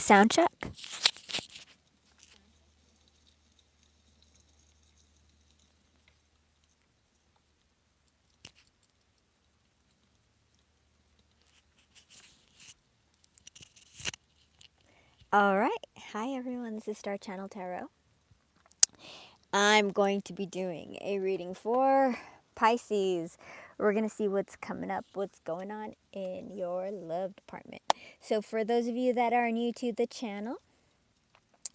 Sound check. All right. Hi, everyone. This is Star Channel Tarot. I'm going to be doing a reading for Pisces. We're going to see what's coming up, what's going on in your love department. So, for those of you that are new to the channel,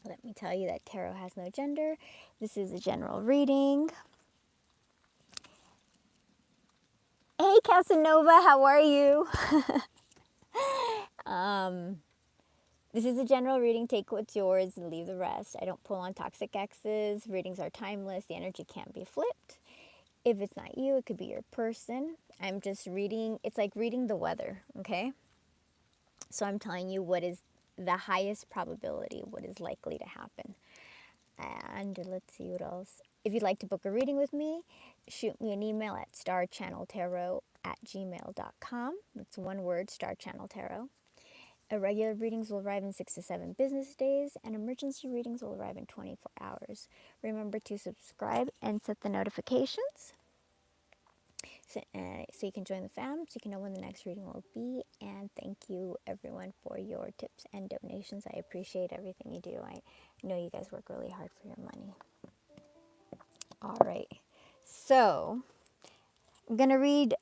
let me tell you that tarot has no gender. This is a general reading. Hey, Casanova, how are you? This is a general reading. Take what's yours and leave the rest. I don't pull on toxic exes. Readings are timeless. The energy can't be flipped. If it's not you, it could be your person. I'm just reading. It's like reading the weather, okay? So I'm telling you what is the highest probability, what is likely to happen. And let's see what else. If you'd like to book a reading with me, shoot me an email at starchanneltarot@gmail.com. That's one word, starchanneltarot. Regular readings will arrive in 6 to 7 business days, and emergency readings will arrive in 24 hours. Remember to subscribe and set the notifications so you can join the fam, so you can know when the next reading will be. And thank you, everyone, for your tips and donations. I appreciate everything you do. I know you guys work really hard for your money. All right. So I'm going to read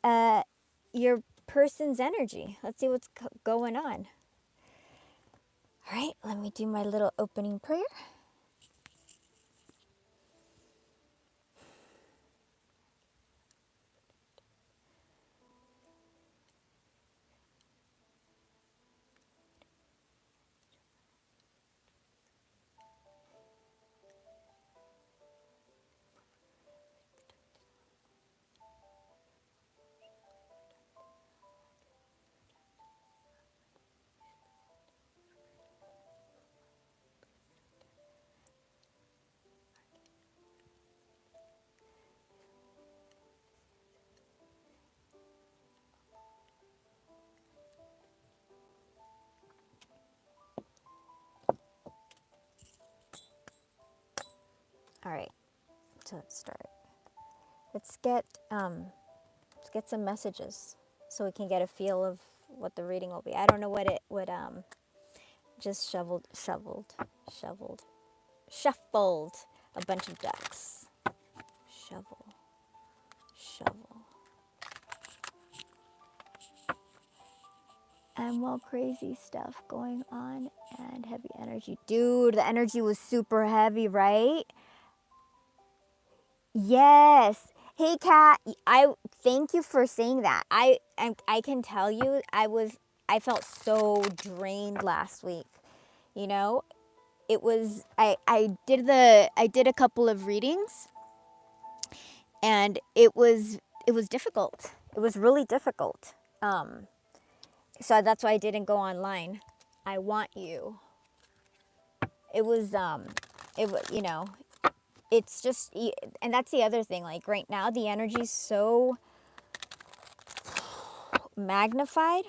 your person's energy. Let's see what's going on. All right, let me do my little opening prayer. All right, so let's start. Let's get some messages so we can get a feel of what the reading will be. I don't know what it would just shuffled a bunch of decks. Shovel. And well, crazy stuff going on and heavy energy. Dude, the energy was super heavy, right? Yes. Hey, Kat. I thank you for saying that. I can tell you, I felt so drained last week. You know, it was I did a couple of readings, and it was difficult. It was really difficult. So that's why I didn't go online. I want you. It was it's just, and that's the other thing, like right now the energy's so magnified.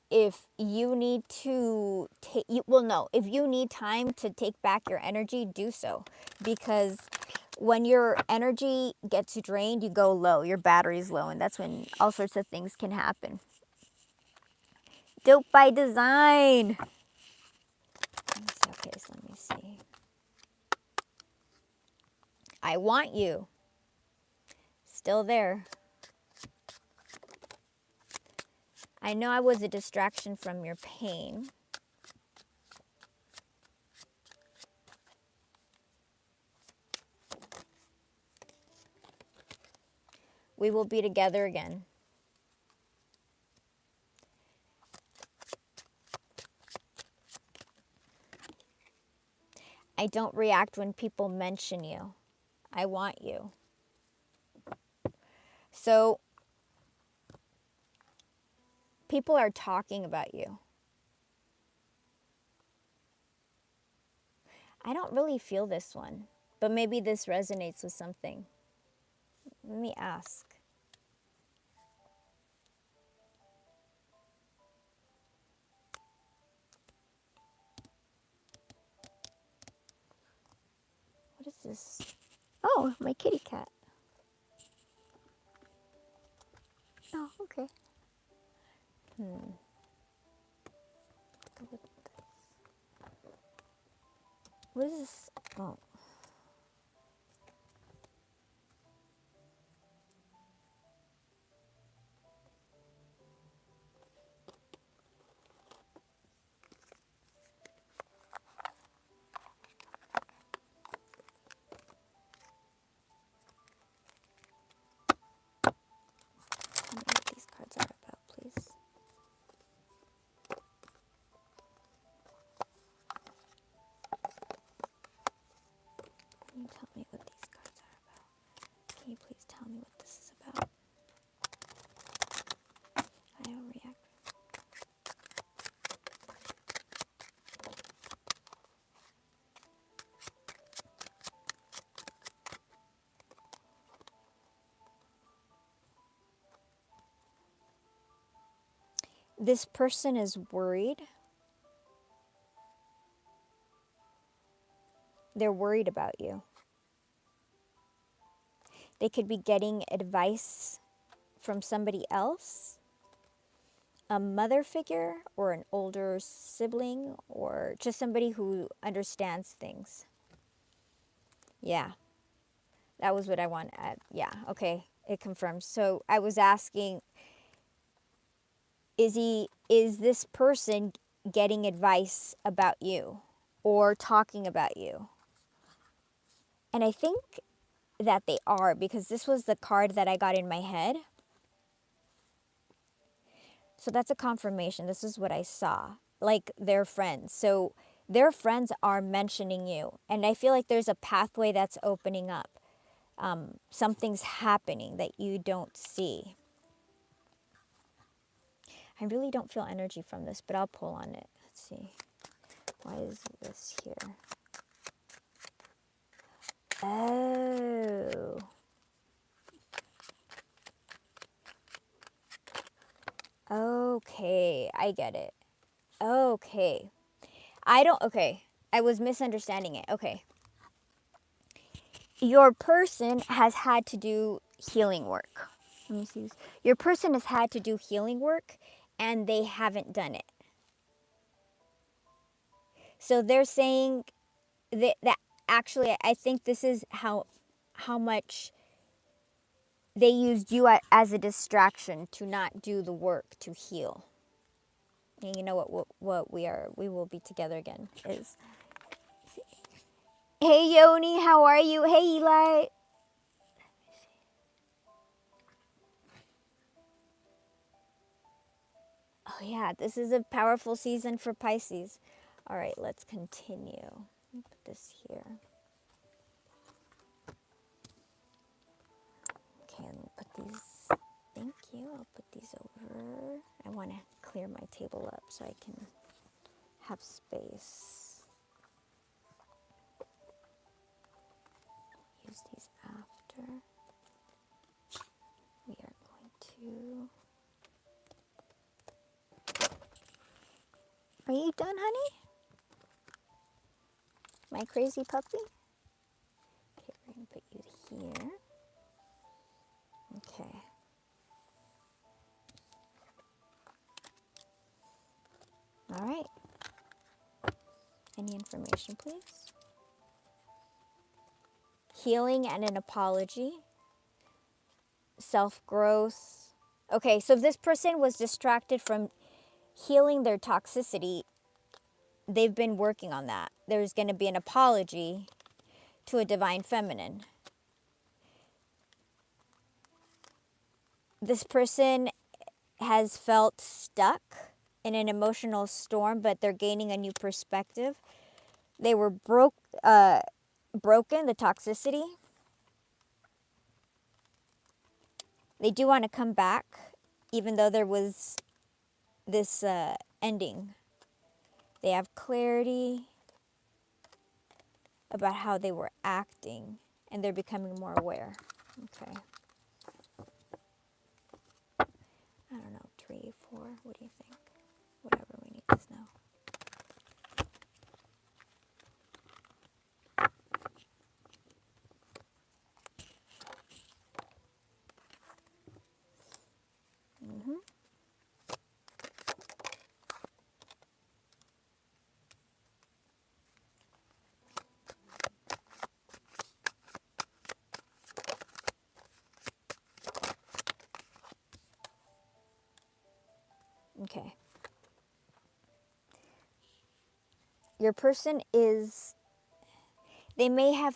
If you need to take, if you need time to take back your energy, do so. Because when your energy gets drained, you go low, your battery's low, and that's when all sorts of things can happen. Dope by design. Okay, so let me see. I want you. Still there. I know I was a distraction from your pain. We will be together again. I don't react when people mention you. I want you. So, people are talking about you. I don't really feel this one, but maybe this resonates with something. Let me ask. this? Oh, my kitty cat. Oh, okay. Go with this. What is this? Oh. Tell me what these cards are about, please. Can you tell me what these cards are about? Can you please tell me what this is about? I don't react. This person is worried. They're worried about you. They could be getting advice from somebody else, a mother figure or an older sibling or just somebody who understands things. Yeah, that was what I wanted. Yeah, okay, it confirms. So I was asking, is this person getting advice about you or talking about you? And I think that they are, because this was the card that I got in my head. So that's a confirmation. This is what I saw. Like, their friends. So their friends are mentioning you. And I feel like there's a pathway that's opening up. Something's happening that you don't see. I really don't feel energy from this, but I'll pull on it. Let's see. Why is this here? Oh. Okay, I get it. Okay. Okay. I was misunderstanding it. Okay. Your person has had to do healing work. Let me see this. Your person has had to do healing work and they haven't done it. So they're saying that actually, I think this is how much they used you as a distraction to not do the work to heal. And you know what we will be together again is. Hey Yoni, how are you? Hey Eli. Oh yeah, this is a powerful season for Pisces. All right, let's continue. Let me put this here. Okay, let me put these. Thank you. I'll put these over. I want to clear my table up so I can have space. Use these after. We are going to. Are you done, honey? My crazy puppy? Okay, we're going to put you here. Okay. All right. Any information, please? Healing and an apology. Self-growth. Okay, so if this person was distracted from healing their toxicity, they've been working on that. There's going to be an apology to a divine feminine. This person has felt stuck in an emotional storm, but they're gaining a new perspective. They were broken, the toxicity. They do want to come back, even though there was this ending. They have clarity about how they were acting, and they're becoming more aware. Okay. I don't know, 3, 4, what do you think? Whatever, we need this now. Okay. Your person is, they may have,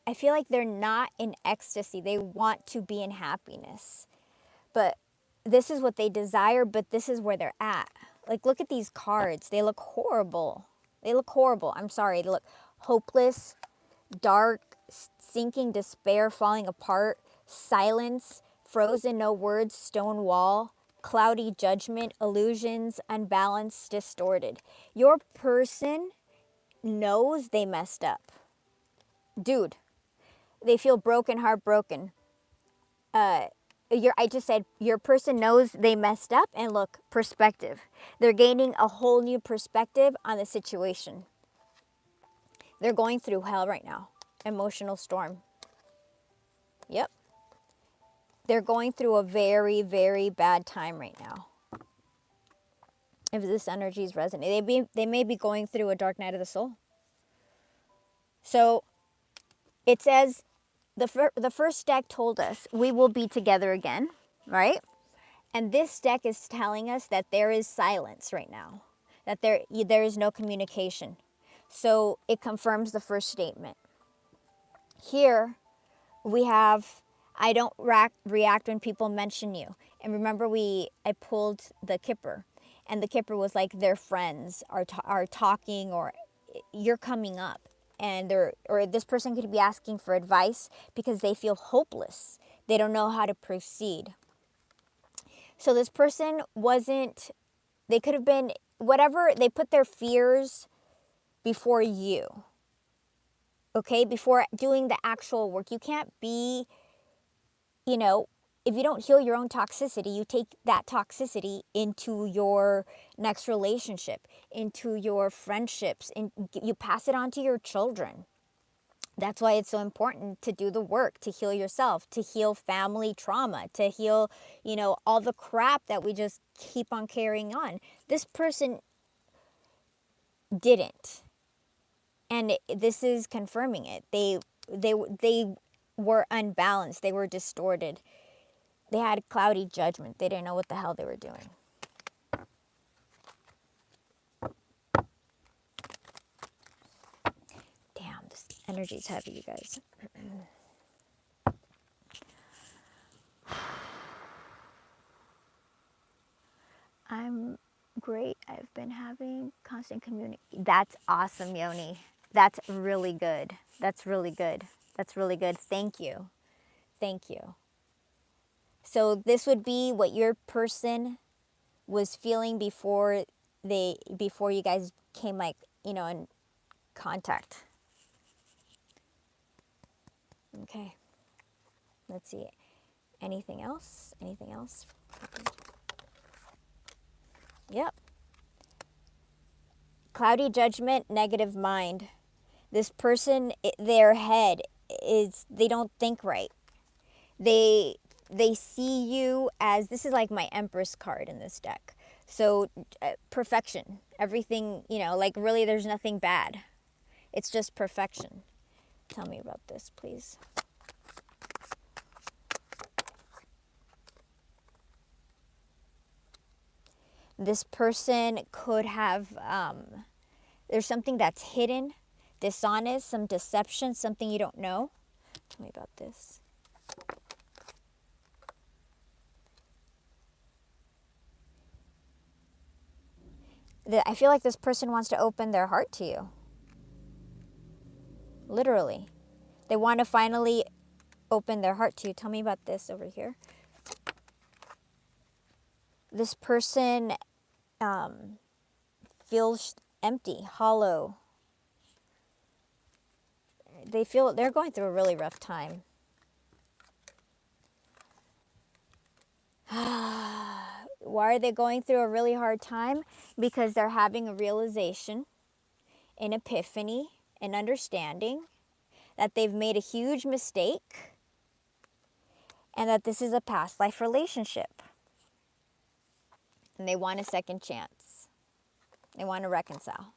I feel like they're not in ecstasy. They want to be in happiness. But this is what they desire, but this is where they're at. Like, look at these cards. They look horrible. They look horrible. I'm sorry. They look hopeless, dark, sinking despair, falling apart, silence, frozen, no words, stone wall, cloudy judgment, illusions, unbalanced, distorted. Your person knows they messed up. Dude, they feel broken, heartbroken. I just said your person knows they messed up, and look, perspective. They're gaining a whole new perspective on the situation. They're going through hell right now. Emotional storm. Yep. They're going through a very, very bad time right now. If this energy is resonating, they may be going through a dark night of the soul. So it says, the first deck told us we will be together again, right? And this deck is telling us that there is silence right now, that there is no communication. So it confirms the first statement. Here we have, I don't react when people mention you. And remember, I pulled the Kipper, and the Kipper was like their friends are talking, or you're coming up, and or this person could be asking for advice because they feel hopeless. They don't know how to proceed. So this person they could have been, whatever, they put their fears before you. Okay, before doing the actual work. You can't be, if you don't heal your own toxicity, you take that toxicity into your next relationship, into your friendships, and you pass it on to your children. That's why it's so important to do the work, to heal yourself, to heal family trauma, to heal, all the crap that we just keep on carrying on. This person didn't. And this is confirming it. They were unbalanced. They were distorted. They had cloudy judgment. They didn't know what the hell they were doing. Damn, this energy's heavy, you guys. I'm great. I've been having constant communication. That's awesome, Yoni. That's really good. That's really good. That's really good. Thank you. Thank you. So this would be what your person was feeling before you guys came, in contact. Okay. Let's see. Anything else? Anything else? Yep. Cloudy judgment, negative mind. This person, their head is, they don't think right. They see you as, this is like my Empress card in this deck. So perfection, everything, like really there's nothing bad. It's just perfection. Tell me about this, please. This person could have, there's something that's hidden, dishonest, some deception, something you don't know. Tell me about this. I feel like this person wants to open their heart to you. Literally. They want to finally open their heart to you. Tell me about this over here. This person feels empty, hollow. They're going through a really rough time. Why are they going through a really hard time? Because they're having a realization, an epiphany, an understanding that they've made a huge mistake and that this is a past life relationship. And they want a second chance. They want to reconcile.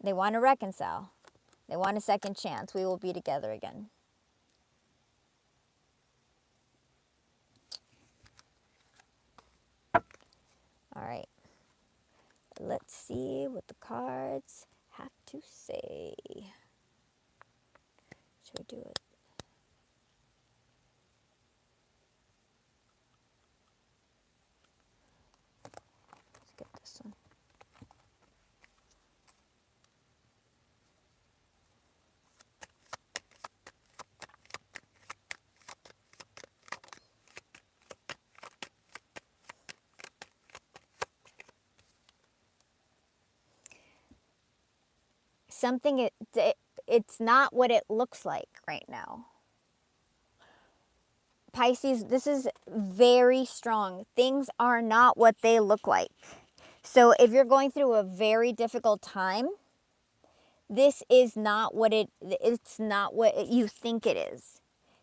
They want to reconcile. They want a second chance. We will be together again. Let's see what the cards have to say. Should we do it? Let's get this one. Something, it's not what it looks like right now. Pisces, this is very strong. Things are not what they look like. So if you're going through a very difficult time, this is not what it's not what you think it is.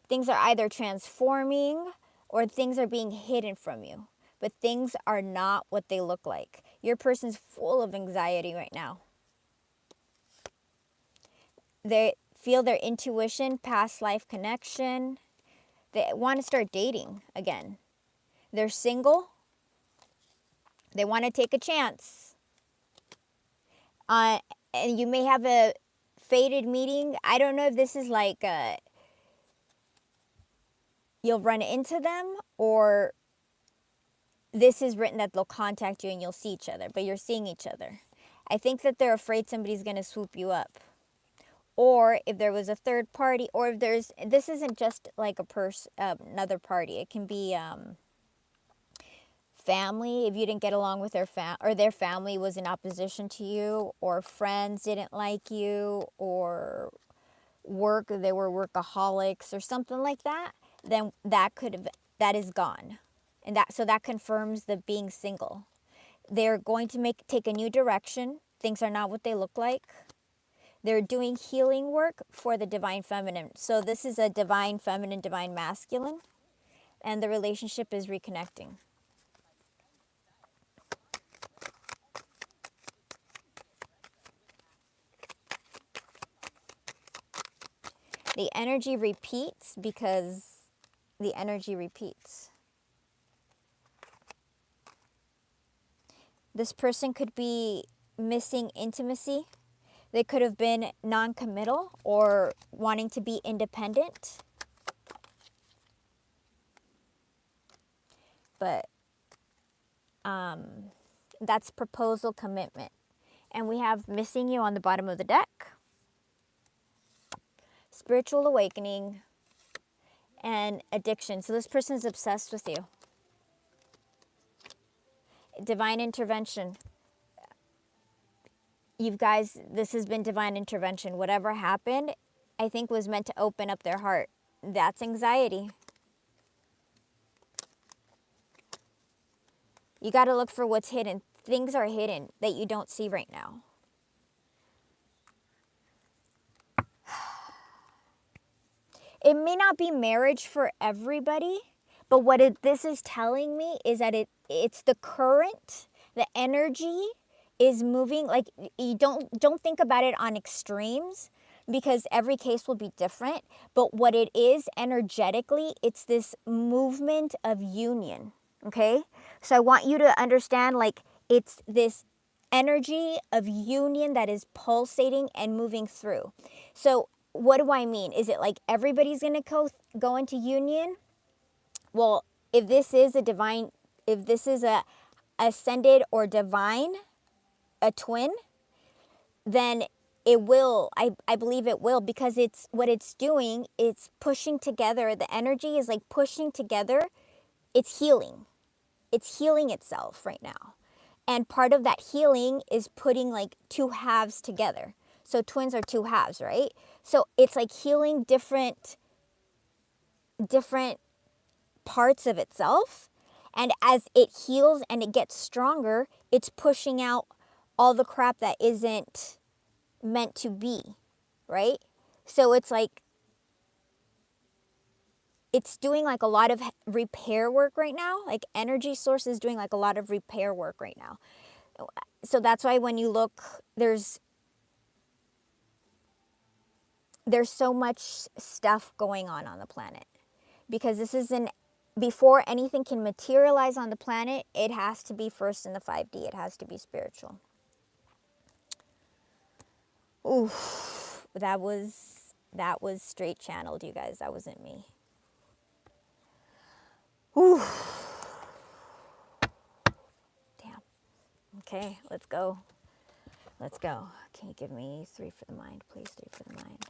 Things are either transforming or things are being hidden from you. But things are not what they look like. Your person's full of anxiety right now. They feel their intuition, past life connection. They want to start dating again. They're single. They want to take a chance. And you may have a fated meeting. I don't know if this is like you'll run into them, or this is written that they'll contact you and you'll see each other, but you're seeing each other. I think that they're afraid somebody's going to swoop you up. Or if there was a third party, or if this isn't just like another party. It can be family. If you didn't get along with their family was in opposition to you, or friends didn't like you, or they were workaholics or something like that, then that is gone. And that confirms the being single. They're going to take a new direction. Things are not what they look like. They're doing healing work for the divine feminine. So this is a divine feminine, divine masculine, and the relationship is reconnecting. The energy repeats because the energy repeats. This person could be missing intimacy. They could have been non-committal or wanting to be independent. But that's proposal commitment. And we have missing you on the bottom of the deck. Spiritual awakening and addiction. So this person is obsessed with you. Divine intervention. You guys, this has been divine intervention. Whatever happened, I think was meant to open up their heart. That's anxiety. You got to look for what's hidden. Things are hidden that you don't see right now. It may not be marriage for everybody, but what this is telling me is that it's the current, the energy is moving. Like, you don't think about it on extremes, because every case will be different. But what it is energetically, it's this movement of union. Okay? So I want you to understand, like, it's this energy of union that is pulsating and moving through. So what do I mean? Is it like everybody's going to go into union? Well, if this is a ascended or divine, a twin, then it will, I believe it will, because it's what it's doing, it's pushing together. The energy is like pushing together. It's healing. It's healing itself right now. And part of that healing is putting like two halves together. So twins are two halves, right? So it's like healing different parts of itself. And as it heals and it gets stronger, it's pushing out all the crap that isn't meant to be, right? So it's like, it's doing like a lot of repair work right now. Like, energy source is doing like a lot of repair work right now. So that's why when you look, there's so much stuff going on the planet, because this is before anything can materialize on the planet, it has to be first in the 5D. It has to be spiritual. Ooh, that was straight channeled, you guys. That wasn't me. Ooh, damn. Okay, let's go. Let's go. Can you give me 3 for the mind, please? 3 for the mind.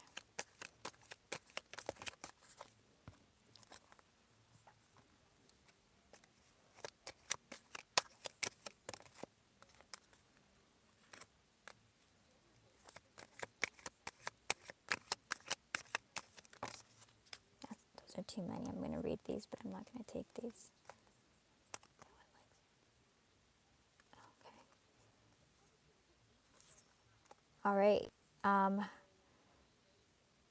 Those are too many. I'm going to read these, but I'm not going to take these. Okay. All right.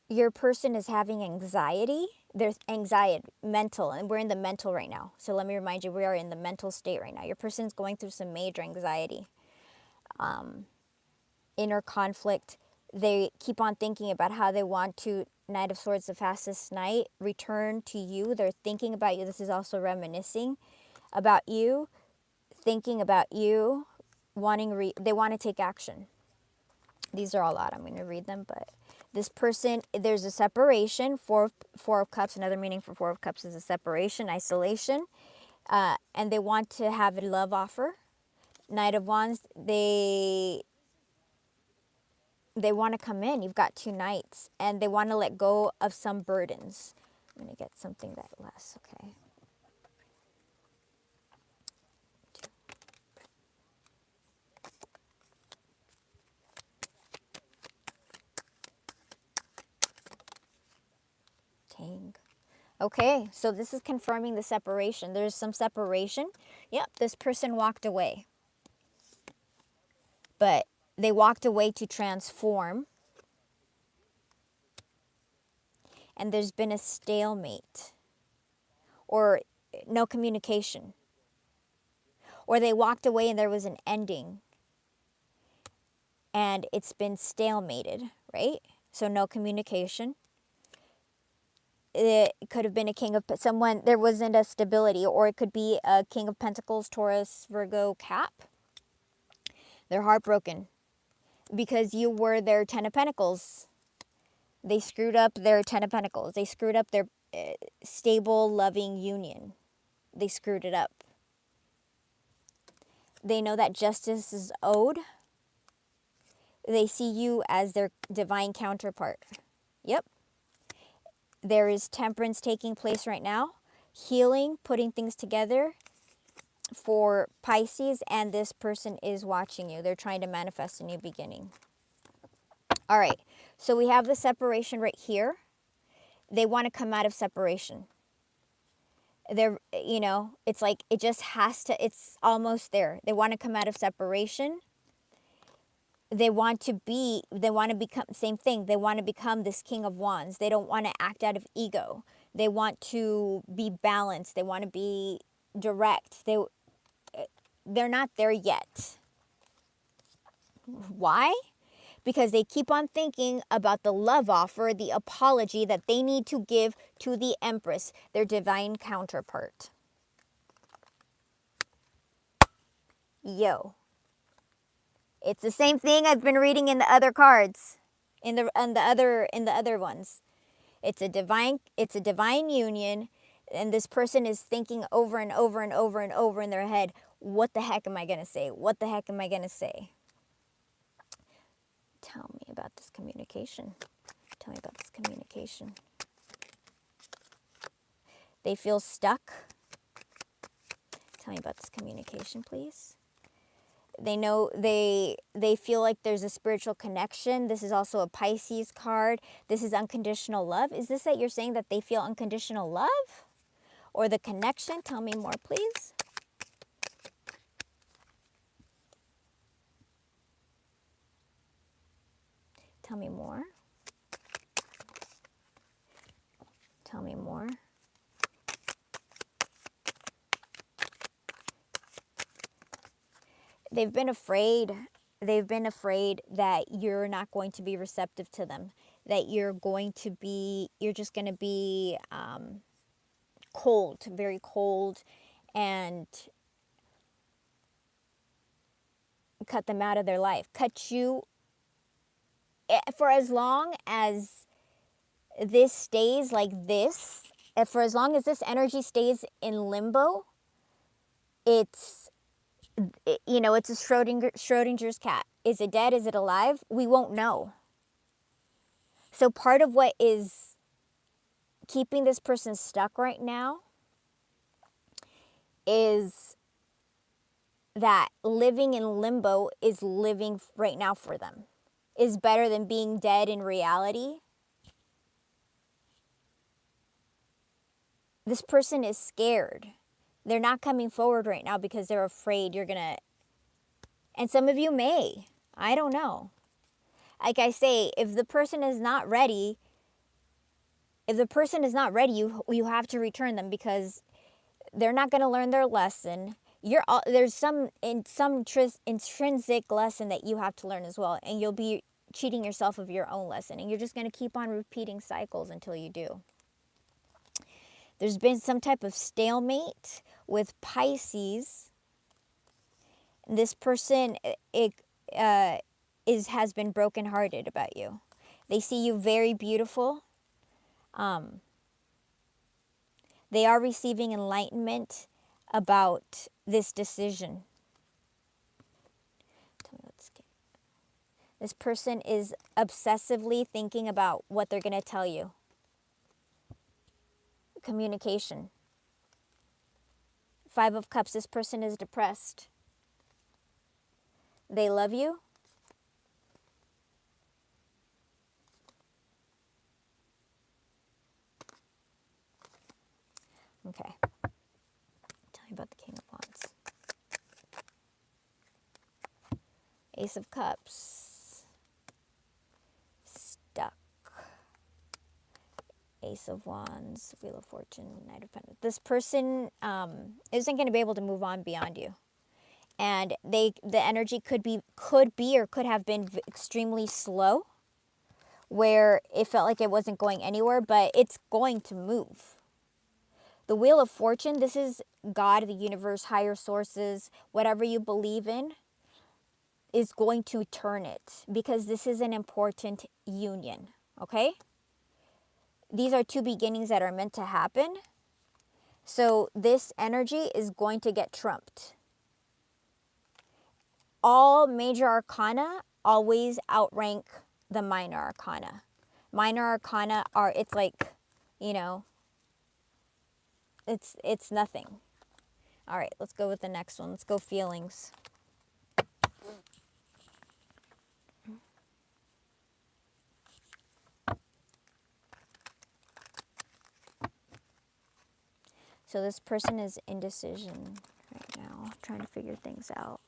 Your person is having anxiety. There's anxiety, mental, and we're in the mental right now. So let me remind you, we are in the mental state right now. Your person's going through some major anxiety, inner conflict. They keep on thinking about how they want to, Knight of Swords, the fastest knight, return to you. They're thinking about you. This is also reminiscing about you, thinking about you, they want to take action. These are all out. I'm going to read them, but this person, there's a separation. Four of Cups, another meaning for Four of Cups is a separation, isolation, and they want to have a love offer. Knight of Wands, they want to come in. You've got 2 knights, and they want to let go of some burdens. I'm going to get something that lasts, okay. Tang. Okay, so this is confirming the separation. There's some separation. Yep, this person walked away. But they walked away to transform. And there's been a stalemate. Or no communication. Or they walked away and there was an ending. And it's been stalemated, right? So no communication. It could have been a king of someone, there wasn't a stability, or it could be a king of pentacles, Taurus, Virgo, Cap. They're heartbroken because you were their 10 of pentacles. They screwed up their 10 of pentacles. They screwed up their stable, loving union. They screwed it up. They know that justice is owed. They see you as their divine counterpart. Yep. There is temperance taking place right now. Healing, putting things together for Pisces, and this person is watching you. They're trying to manifest a new beginning. All right, so we have the separation right here. They want to come out of separation. They're, it's like it just has to, it's almost there. They want to come out of separation. They want to become, same thing. They want to become this King of Wands. They don't want to act out of ego. They want to be balanced. They want to be direct. They're not there yet. Why? Because they keep on thinking about the love offer, the apology that they need to give to the Empress, their divine counterpart. Yo. It's the same thing I've been reading in the other cards, in the other ones. It's a divine union, and this person is thinking over and over and over and over in their head, what the heck am I going to say? What the heck am I going to say? Tell me about this communication. Tell me about this communication. They feel stuck. Tell me about this communication, please. They know they feel like there's a spiritual connection. This is also a Pisces card. This is unconditional love. Is this that you're saying that they feel unconditional love? Or the connection? Tell me more, please. Tell me more. Tell me more. They've been afraid. They've been afraid that you're not going to be receptive to them. That you're just going to be cold, very cold, and cut them out of their life. Cut you for as long as this stays like this, for as long as this energy stays in limbo, it's, it's a Schrodinger's cat. Is it dead? Is it alive? We won't know. So part of what is keeping this person stuck right now is that living in limbo is living right now for them, is better than being dead in reality. This person is scared. They're not coming forward right now because they're afraid you're going to, and some of you may, I don't know. Like I say, if the person is not ready, you have to return them, because they're not going to learn their lesson. There's some intrinsic lesson that you have to learn as well, and you'll be cheating yourself of your own lesson, and you're just going to keep on repeating cycles until you do. There's been some type of stalemate with Pisces. This person has been brokenhearted about you. They see you very beautiful. They are receiving enlightenment about this decision. This person is obsessively thinking about what they're going to tell you. Communication. 5 of Cups, this person is depressed. They love you. Okay. Tell me about the King of Wands. Ace of Cups. Stuck. Ace of Wands. Wheel of Fortune. Knight of Pentacles. This person isn't going to be able to move on beyond you. And the energy could have been extremely slow, where it felt like it wasn't going anywhere, but it's going to move. The Wheel of Fortune, this is God, the universe, higher sources, whatever you believe in, is going to turn it, because this is an important union, okay? These are 2 beginnings that are meant to happen. So this energy is going to get trumped. All major arcana always outrank the minor arcana. Minor arcana are, it's like, it's nothing. All right, let's go with the next one. Let's go feelings. So this person is indecision right now, trying to figure things out.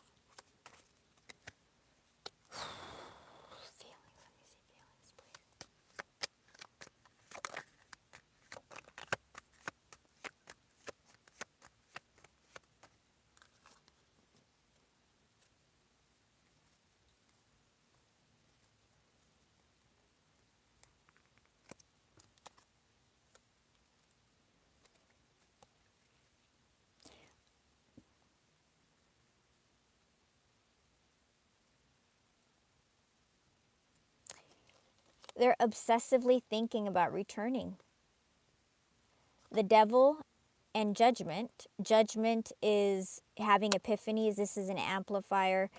Feelings, let me see feelings, please. They're obsessively thinking about returning. The Devil and Judgment. Judgment is having epiphanies. This is an amplifier.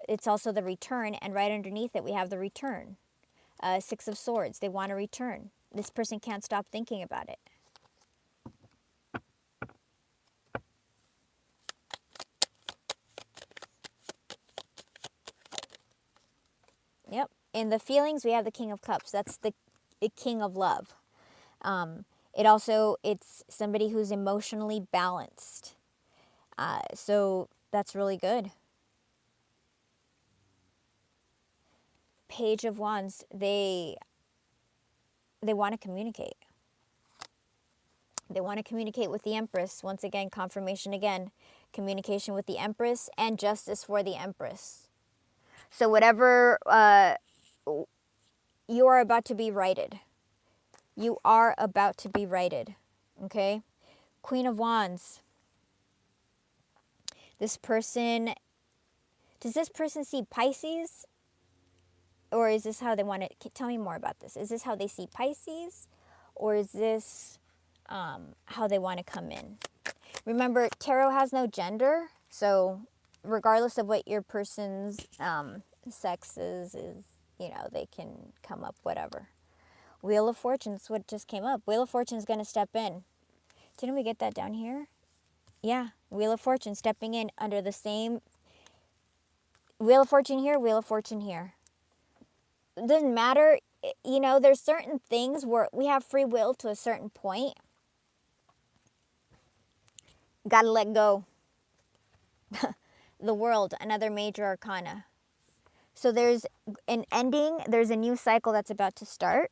It's also the return, and right underneath it we have the return. 6 of Swords. They want to return. This person can't stop thinking about it. Yep. In the feelings, we have the King of Cups. That's the King of Love. It's somebody who's emotionally balanced. So that's really good. Page of Wands, they want to communicate. They want to communicate with the Empress. Once again, confirmation again. Communication with the Empress and justice for the Empress. So whatever, you are about to be righted. You are about to be righted. Okay? Queen of Wands. Does this person see Pisces? or is this how they want to, tell me more about this. Is this how they see Pisces, or is this how they want to come in? Remember, tarot has no gender, so regardless of what your person's sex is, you know, they can come up whatever. Wheel of Fortune is what just came up. Wheel of Fortune is going to step in. Didn't we get that down here? Yeah, Wheel of Fortune stepping in under the same Wheel of Fortune here, Wheel of Fortune here. It doesn't matter, you know, there's certain things where we have free will to a certain point. Gotta let go. The World, another major arcana. So there's an ending, there's a new cycle that's about to start.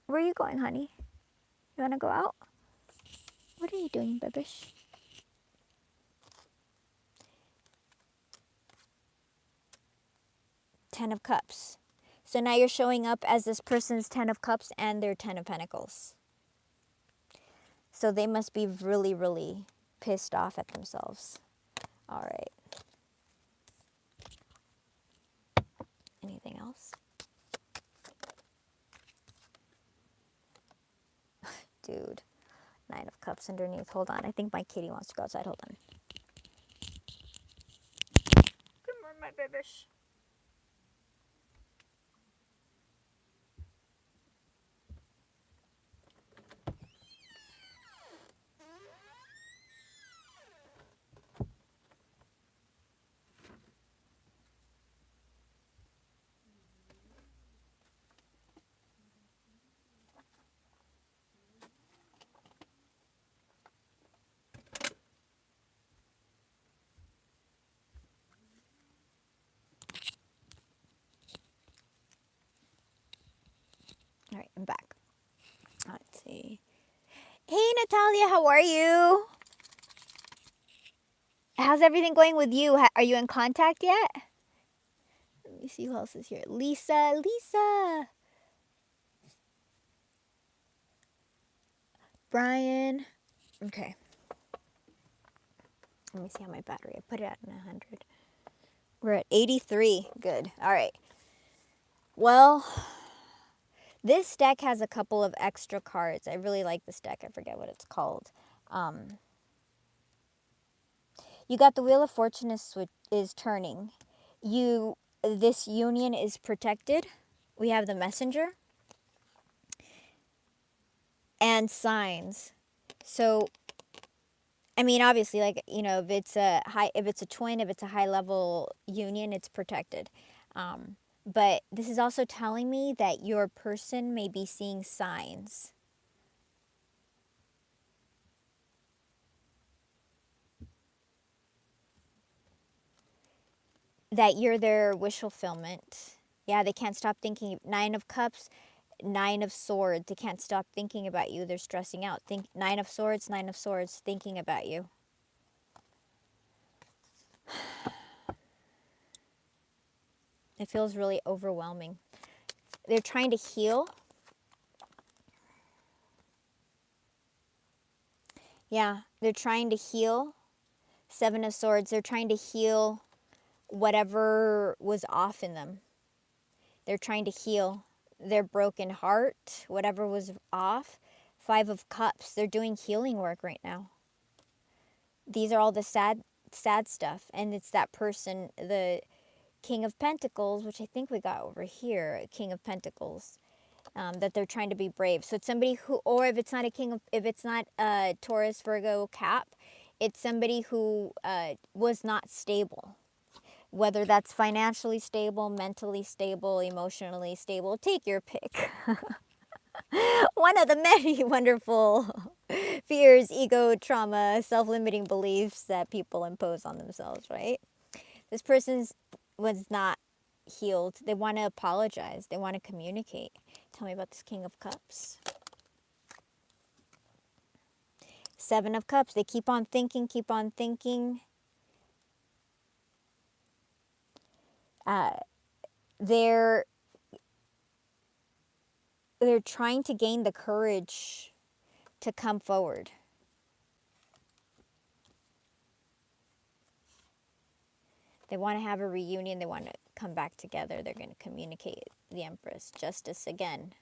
Where are you going, honey? You want to go out? What are you doing, babish? Ten of Cups. So now you're showing up as this person's Ten of Cups and their Ten of Pentacles. So they must be really, really pissed off at themselves. All right. Anything else? Dude. Nine of Cups underneath. Hold on. I think my kitty wants to go outside. Hold on. Come on, my babish. All right, I'm back. Let's see. Hey, Natalia, how are you? How's everything going with you? Are you in contact yet? Let me see who else is here. Lisa. Brian. Okay. Let me see how my battery. I put it at 100. We're at 83. Good. All right. Well, this deck has a couple of extra cards. I really like this deck. I forget what it's called. You got the Wheel of Fortune is turning. This union is protected. We have the Messenger and signs. So, I mean, obviously, like, you know, if it's a twin, if it's a high level union, it's protected. But this is also telling me that your person may be seeing signs. That you're their wish fulfillment. Yeah, they can't stop thinking. Nine of Cups, Nine of Swords. They can't stop thinking about you. They're stressing out. Nine of Swords, thinking about you. It feels really overwhelming. They're trying to heal. Yeah, they're trying to heal. Seven of Swords. They're trying to heal whatever was off in them. They're trying to heal their broken heart, whatever was off. Five of Cups. They're doing healing work right now. These are all the sad stuff. And it's that person, the King of Pentacles, which I think we got over here, King of Pentacles, that they're trying to be brave. So it's somebody who, or if it's not if it's not a Taurus, Virgo, Cap, it's somebody who was not stable. Whether that's financially stable, mentally stable, emotionally stable, take your pick. One of the many wonderful fears, ego, trauma, self-limiting beliefs that people impose on themselves, right? This person was not healed. They want to apologize. They want to communicate. Tell me about this King of Cups. Seven of Cups. They keep on thinking, they're trying to gain the courage to come forward. They want to have a reunion. They want to come back together. They're going to communicate. The Empress. Justice again.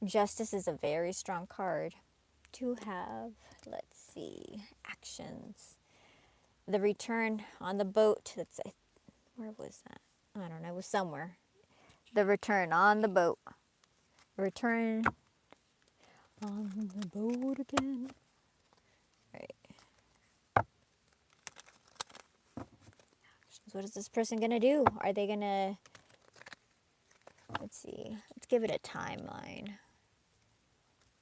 Justice is a very strong card to have. Let's see. Actions. The return on the boat. Where was that? I don't know. It was somewhere. The return on the boat. Return on the boat again. Right. What is this person going to do? Are they going to... Let's see. Let's give it a timeline.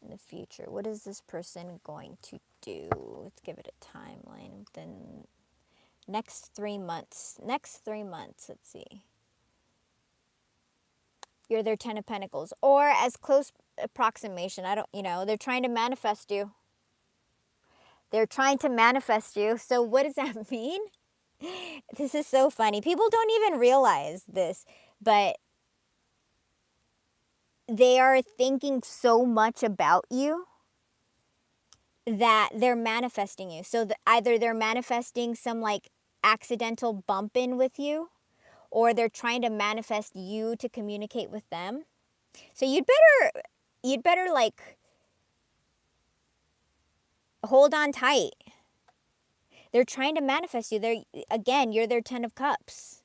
In the future, what is this person going to do? Let's give it a timeline. Then next 3 months. Next 3 months, let's see. You're their 10 of Pentacles. Or as close approximation. They're trying to manifest you. They're trying to manifest you. So what does that mean? This is so funny. People don't even realize this, but they are thinking so much about you that they're manifesting you. So either they're manifesting some like accidental bump in with you, or they're trying to manifest you to communicate with them. So you'd better like hold on tight. They're trying to manifest you. You're their 10 of Cups.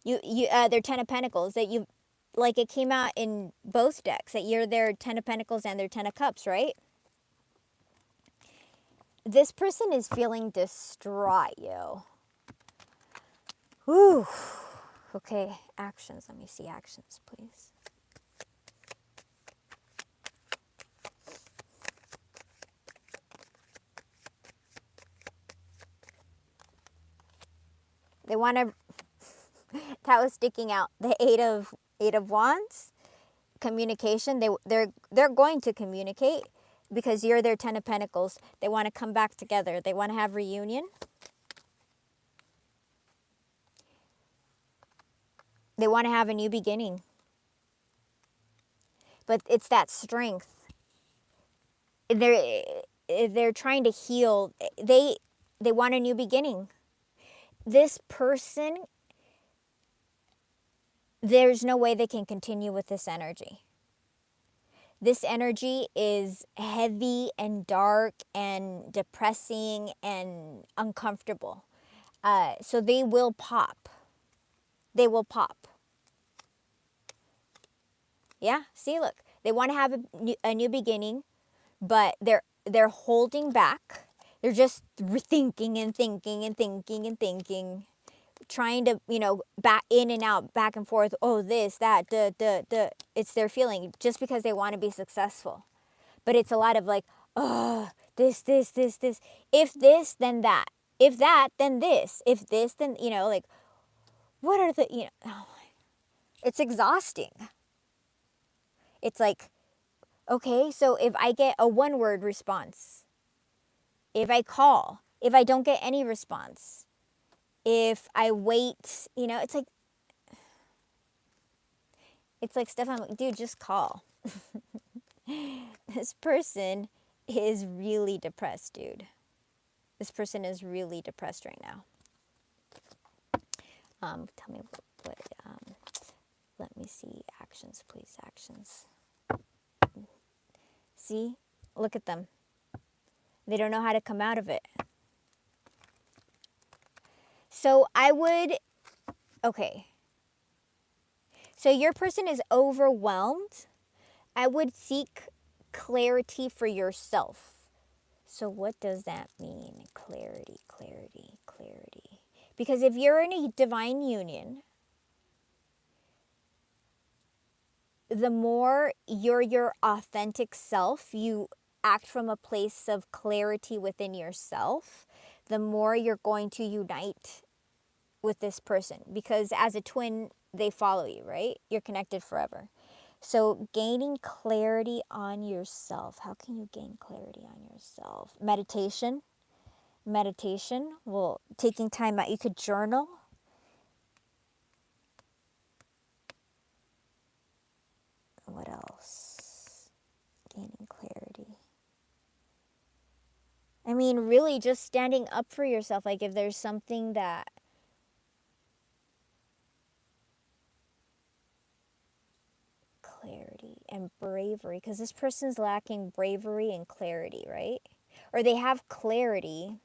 They're 10 of Pentacles. That you, like it came out in both decks that you're their 10 of Pentacles and their 10 of Cups, right? This person is feeling distraught, yo. Whew. Okay, actions. Let me see actions, please. They want to... That was sticking out. The Eight of Wands. Communication. They're going to communicate because you're their 10 of Pentacles. They want to come back together. They want to have reunion. They want to have a new beginning. But it's that strength. They're trying to heal. They want a new beginning. This person, there's no way they can continue with this energy. This energy is heavy and dark and depressing and uncomfortable. So they will pop. They will pop. Yeah, see, look. They want to have a new beginning, but they're holding back. They're just thinking and thinking and thinking and thinking, trying to, back in and out, back and forth. Oh, this, that, It's their feeling just because they want to be successful. But it's a lot of like, oh, this. If this, then that. If that, then this. If this, then, like, what are the, it's exhausting. It's like, okay, so if I get a one-word response, if I call, if I don't get any response, if I wait, it's like stuff I'm like, dude, just call. This person is really depressed, dude. This person is really depressed right now. Tell me what let me see. Actions, please. Actions. See? Look at them. They don't know how to come out of it. So okay. So your person is overwhelmed. I would seek clarity for yourself. So what does that mean? Clarity. Because if you're in a divine union, the more you're your authentic self, you act from a place of clarity within yourself, the more you're going to unite with this person. Because as a twin, they follow you, right? You're connected forever. So gaining clarity on yourself. How can you gain clarity on yourself? Meditation. Well, taking time out. You could journal. What else? Gaining clarity. I mean, really just standing up for yourself. Like if there's something that clarity and bravery, because this person's lacking bravery and clarity, right? Or they have clarity.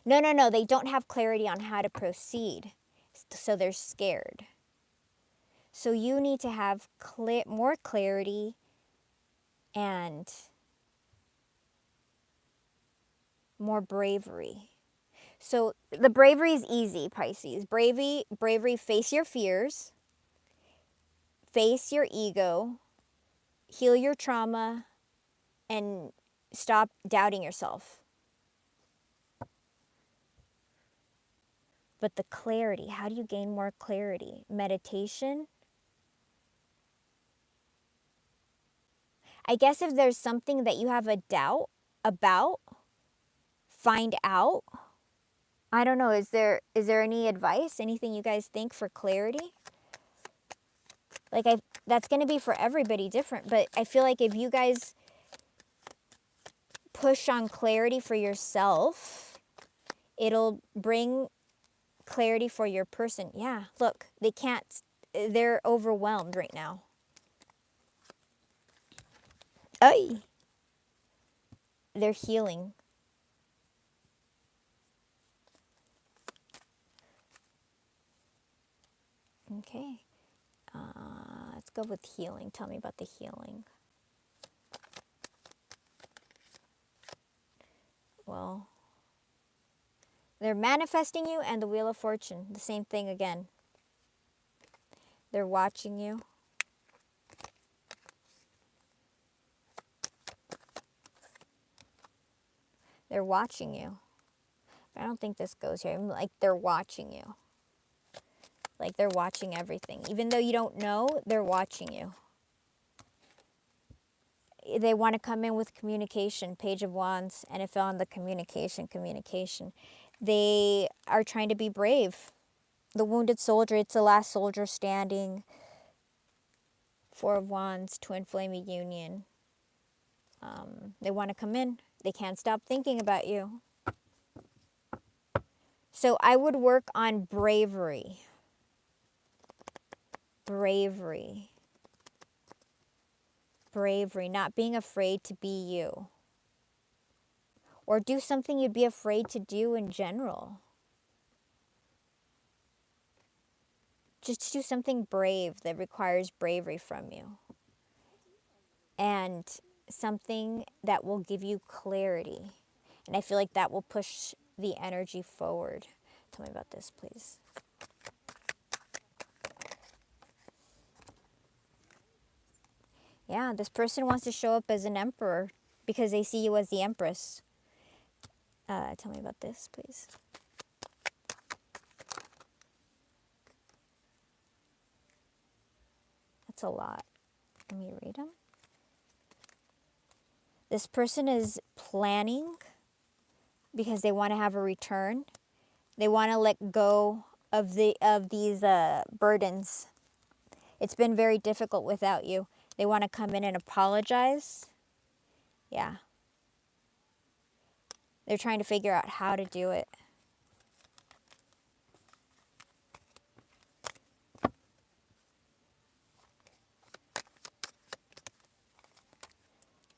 No, they don't have clarity on how to proceed. So they're scared. So you need to have more clarity and more bravery. So the bravery is easy, Pisces. Bravery, face your fears, face your ego, heal your trauma, and stop doubting yourself. But the clarity, how do you gain more clarity? Meditation. I guess if there's something that you have a doubt about, find out. I don't know, is there any advice? Anything you guys think for clarity? Like that's going to be for everybody different, but I feel like if you guys push on clarity for yourself, it'll bring clarity for your person. Yeah, look, they're overwhelmed right now. Ay. They're healing. Okay. Let's go with healing. Tell me about the healing. Well, they're manifesting you and the Wheel of Fortune. The same thing again. They're watching you. They're watching you. I don't think this goes here. I'm like they're watching you. Like they're watching everything. Even though you don't know, they're watching you. They want to come in with communication, Page of Wands, and it fell on the communication. They are trying to be brave. The wounded soldier, it's the last soldier standing. Four of Wands, Twin Flame Union. They want to come in. They can't stop thinking about you. So I would work on bravery. Bravery. Bravery, not being afraid to be you. Or do something you'd be afraid to do in general. Just do something brave that requires bravery from you. And something that will give you clarity. And I feel like that will push the energy forward. Tell me about this, please. Yeah, this person wants to show up as an emperor because they see you as the empress. Tell me about this, please. That's a lot. Let me read them. This person is planning because they want to have a return. They want to let go of these burdens. It's been very difficult without you. They want to come in and apologize. Yeah. They're trying to figure out how to do it.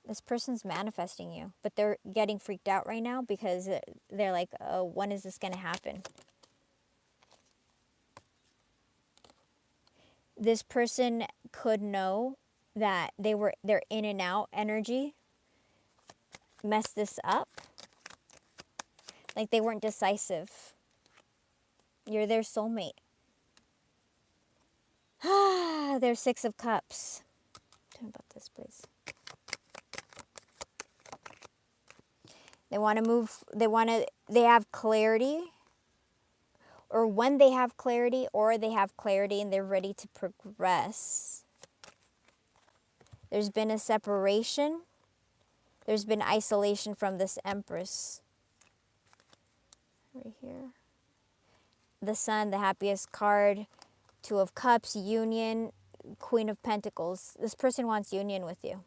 This person's manifesting you, but they're getting freaked out right now because they're like, oh, when is this going to happen? This person could know that their in and out energy messed this up. Like they weren't decisive. You're their soulmate. They're Six of Cups. Tell me about this, please. They want to move, they have clarity, or when they have clarity, or they have clarity and they're ready to progress. There's been a separation. There's been isolation from this Empress. Right here. The Sun, the happiest card. Two of Cups, union, Queen of Pentacles. This person wants union with you.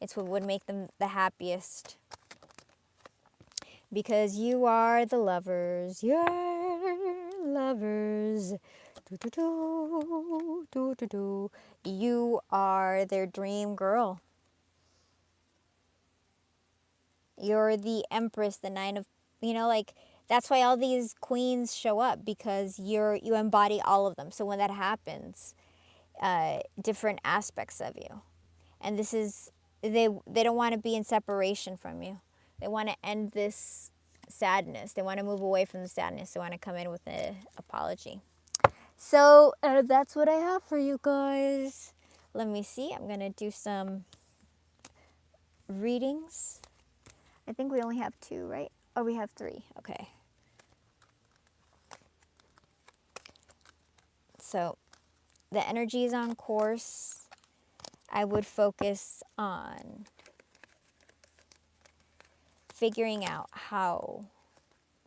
It's what would make them the happiest. Because you are the lovers. You're lovers. Do, do, do, do, do, do. You are their dream girl. You're the empress, the nine of, like, that's why all these queens show up, because you embody all of them. So when that happens, different aspects of you. And this is, they don't want to be in separation from you. They want to end this sadness. They want to move away from the sadness. They want to come in with an apology. So that's what I have for you guys. Let me see. I'm going to do some readings. I think we only have 2, right? Oh, we have 3. Okay. So the energy is on course. I would focus on figuring out how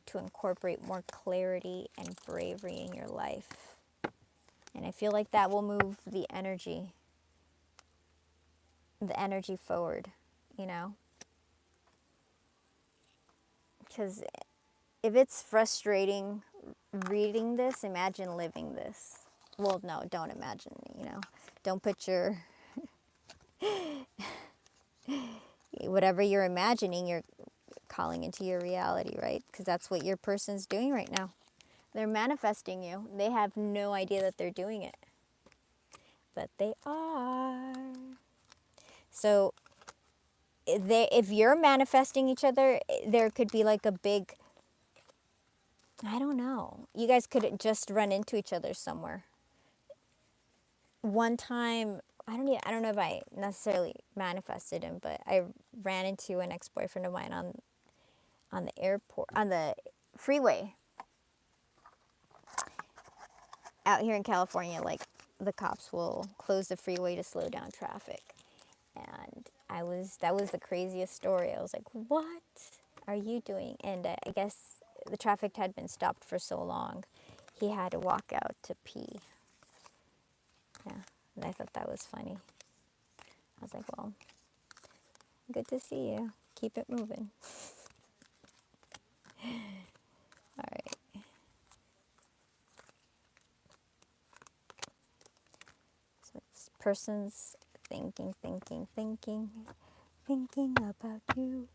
to incorporate more clarity and bravery in your life. And I feel like that will move the energy forward, Because if it's frustrating reading this, imagine living this. Well, no, don't imagine, Don't put your, whatever you're imagining, you're calling into your reality, right? Because that's what your person's doing right now. They're manifesting you. They have no idea that they're doing it. But they are. So if you're manifesting each other, there could be like a big, I don't know. You guys could just run into each other somewhere. One time, I don't know if I necessarily manifested him, but I ran into an ex-boyfriend of mine on the airport, on the freeway out here in California. Like, the cops will close the freeway to slow down traffic. And that was the craziest story. I was like, what are you doing? And I guess the traffic had been stopped for so long, he had to walk out to pee. Yeah, and I thought that was funny. I was like, well, good to see you. Keep it moving. All right. So this person's thinking about you.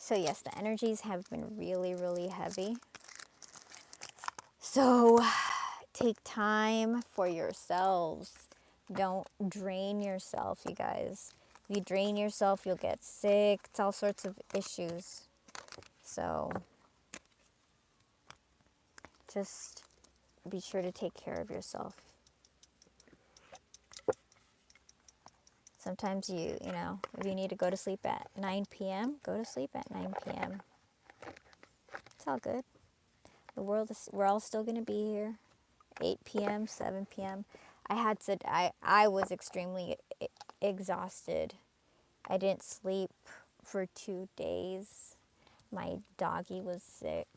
So yes, the energies have been really, really heavy. So take time for yourselves. Don't drain yourself, you guys. If you drain yourself, you'll get sick. It's all sorts of issues. So just be sure to take care of yourself. Sometimes if you need to go to sleep at 9 p.m., go to sleep at 9 p.m. It's all good. We're all still going to be here. 8 p.m., 7 p.m. I was extremely exhausted. I didn't sleep for 2 days. My doggy was sick,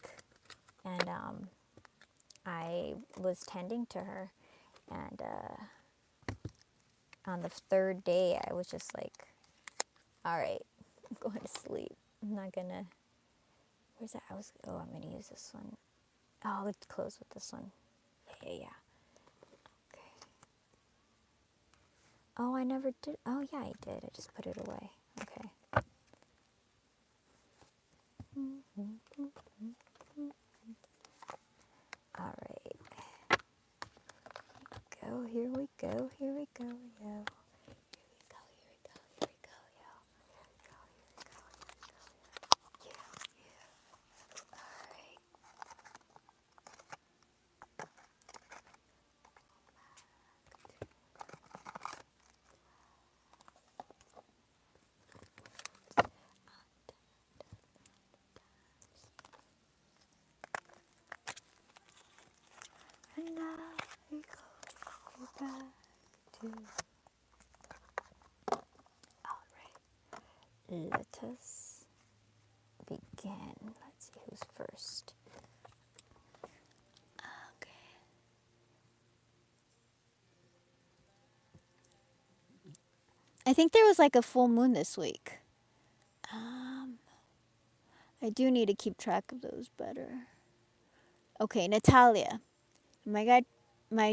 and I was tending to her. And on the 3rd day, I was just like, all right, I'm going to sleep. I'm not going to... Where's that? I'm going to use this one. Oh, let's close with this one. Yeah. Okay. Oh, I never did. Oh, yeah, I did. I just put it away. Okay. All right. Here we go. Here we go, yo. Let us begin. Let's see who's first. Okay. I think there was like a full moon this week. I do need to keep track of those better. Okay, Natalia. My guy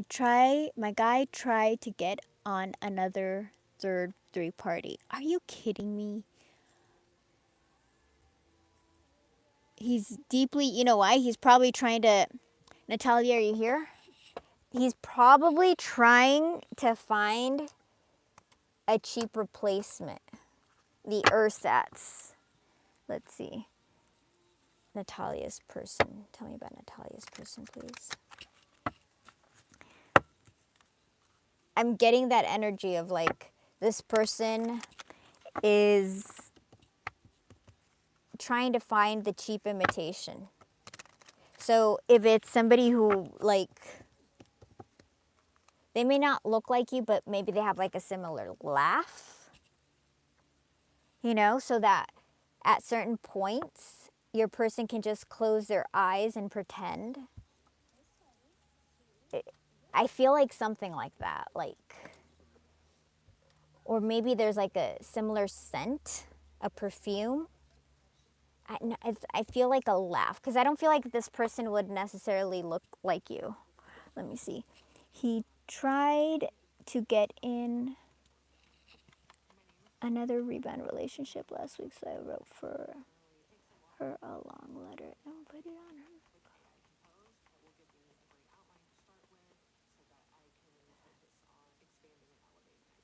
tried to get on another third party. Are you kidding me? He's deeply, you know why? He's probably trying to, Natalia, are you here? He's probably trying to find a cheap replacement. The ersatz. Let's see. Natalia's person. Tell me about Natalia's person, please. I'm getting that energy of like this person is trying to find the cheap imitation. So if it's somebody who like, they may not look like you, but maybe they have like a similar laugh, you know, so that at certain points, your person can just close their eyes and pretend. I feel like something like that, like, or maybe there's like a similar scent, a perfume. I feel like a laugh, because I don't feel like this person would necessarily look like you. Let me see. He tried to get in another rebound relationship last week, so I wrote for her a long letter and put it on her.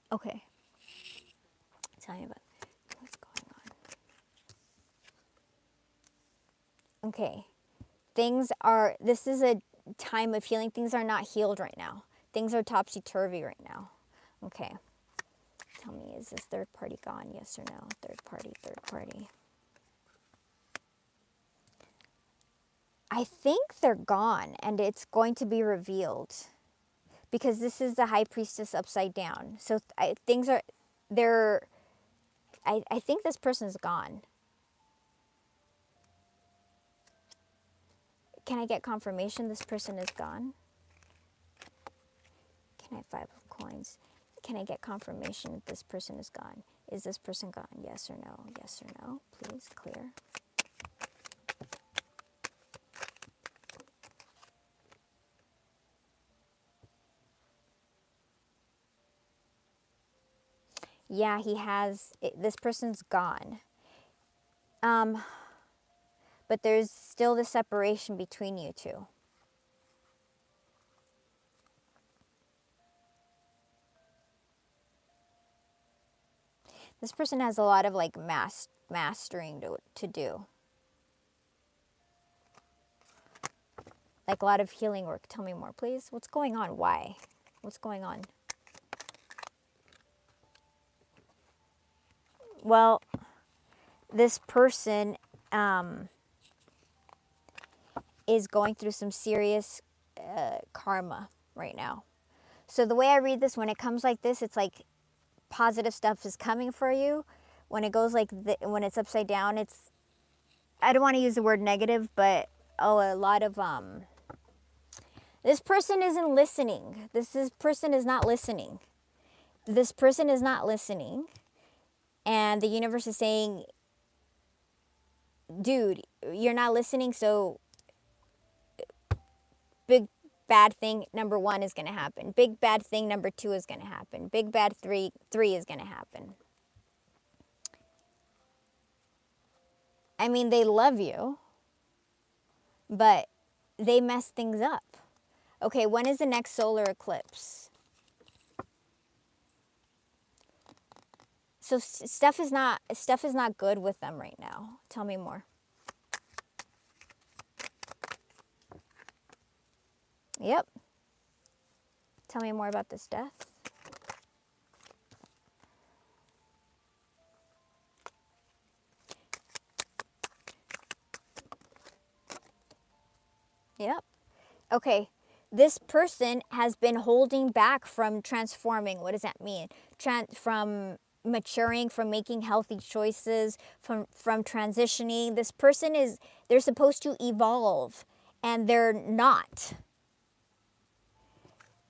Okay. Tell me about what's going on. Okay. This is a time of healing. Things are not healed right now. Things are topsy-turvy right now. Okay. Tell me, is this third party gone? Yes or no? Third party. I think they're gone, and it's going to be revealed. Because this is the High Priestess upside down. So I think this person's gone. Can I get confirmation this person is gone? Can I have 5 of coins? Can I get confirmation that this person is gone? Is this person gone? Yes or no? Yes or no? Please, clear. Yeah, he has. This person's gone. But there's still the separation between you two. This person has a lot of like mastering to do. Like a lot of healing work. Tell me more, please. What's going on? Why? What's going on? Well, this person is going through some serious karma right now. So the way I read this, when it comes like this, it's like positive stuff is coming for you. When it goes like when it's upside down, it's, I don't want to use the word negative, but a lot of this person isn't listening. Person is not listening. This person is not listening. And the universe is saying, dude, you're not listening, so big bad thing number 1 is going to happen. Big bad thing number 2 is going to happen. Big bad three is going to happen. I mean, they love you, but they mess things up. Okay, when is the next solar eclipse? So stuff is not good with them right now. Tell me more. Yep. Tell me more about this death. Yep. Okay. this person has been holding back from transforming. What does that mean? From maturing, from making healthy choices, from transitioning. This person is, they're supposed to evolve and they're not.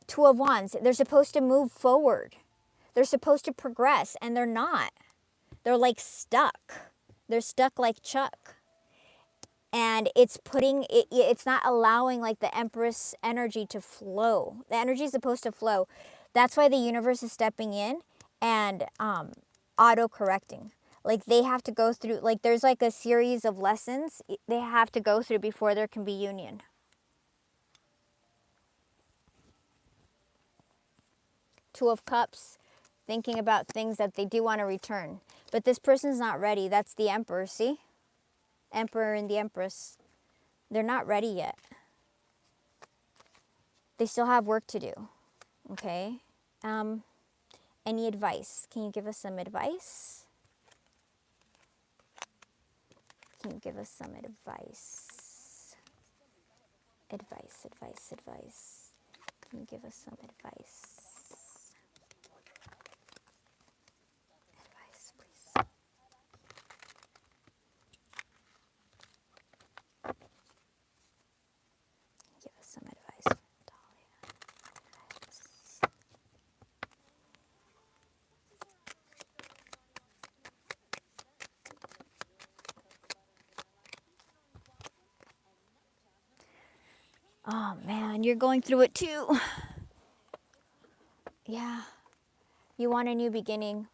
Two of Wands, they're supposed to move forward. They're supposed to progress and they're not. They're like stuck. They're stuck like Chuck. And it's putting it's not allowing like the Empress energy to flow. The energy is supposed to flow. That's why the universe is stepping in and auto correcting. Like they have to go through, like there's like a series of lessons they have to go through before there can be union. Two of Cups, thinking about things that they do want to return, but this person's not ready. That's the Emperor. See, Emperor and the Empress, they're not ready yet. They still have work to do. Okay. Any advice? Can you give us some advice? Can you give us some advice? Advice. Can you give us some advice? Advice, please. Give us some advice, Talia. Advice. Oh man, you're going through it too. Yeah. You want a new beginning.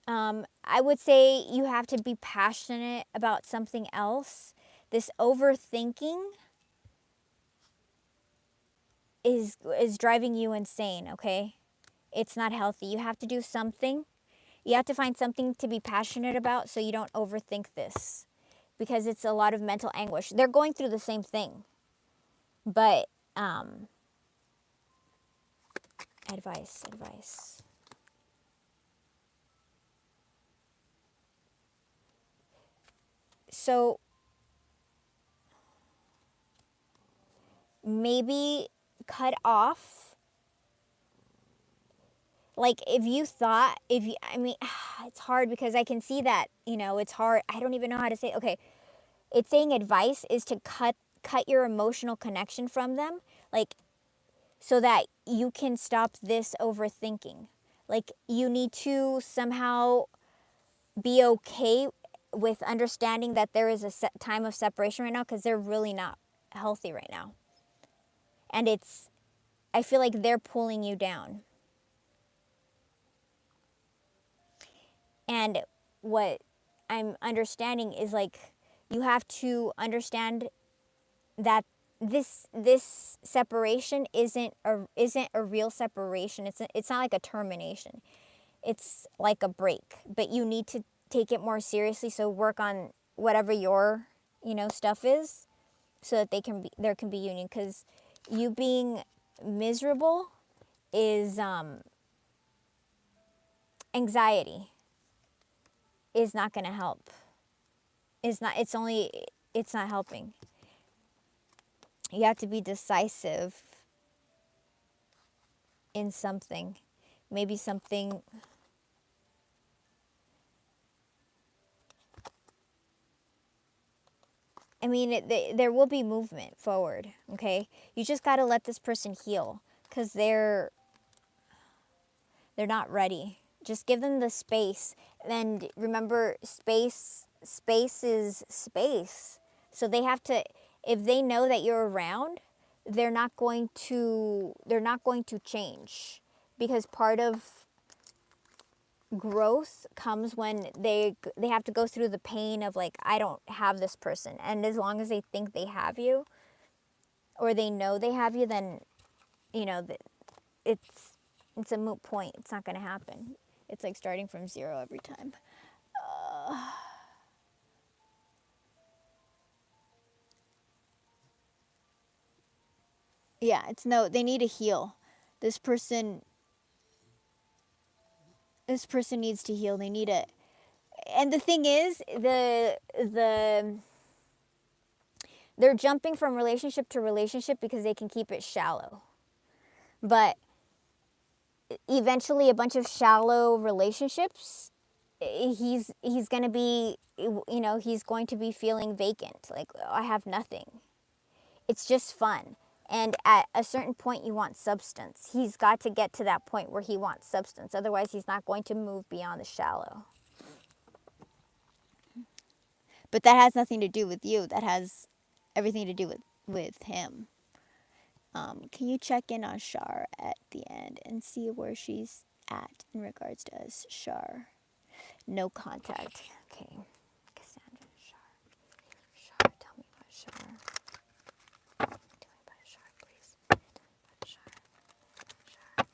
I would say you have to be passionate about something else. This overthinking is driving you insane, okay? It's not healthy. You have to do something. You have to find something to be passionate about so you don't overthink this, because it's a lot of mental anguish. They're going through the same thing. But advice. So maybe cut off, like if you thought, I mean, it's hard because I can see that, it's hard. I don't even know how to say, okay, it's saying advice is to cut your emotional connection from them, like, so that you can stop this overthinking. Like, you need to somehow be okay with understanding that there is a time of separation right now, because they're really not healthy right now. And I feel like they're pulling you down. And what I'm understanding is, like, you have to understand that this separation isn't a real separation. It's not like a termination. It's like a break. But you need to take it more seriously. So work on whatever your stuff is, so that there can be union. Because you being miserable is anxiety is not going to help. It's not helping. You have to be decisive in something. Maybe something. I mean, there will be movement forward, okay? You just got to let this person heal, because they're not ready. Just give them the space. And remember, space is space. So they have to, if they know that you're around, they're not going to change, because part of growth comes when they have to go through the pain of, like, I don't have this person. And as long as they think they have you, or they know they have you, then it's a moot point. It's not going to happen. It's like starting from zero every time. Yeah, they need to heal. This person needs to heal. They need it. And the thing is, They're jumping from relationship to relationship because they can keep it shallow. But eventually a bunch of shallow relationships, he's going to be, he's going to be feeling vacant. Like, I have nothing. It's just fun. And at a certain point, you want substance. He's got to get to that point where he wants substance. Otherwise, he's not going to move beyond the shallow. But that has nothing to do with you. That has everything to do with him. Can you check in on Shar at the end and see where she's at in regards to us? Shar. No contact. Okay. Cassandra, Shar. Shar, tell me about Shar. Tell me about Shar, please. Tell me about Shar. Shar. Let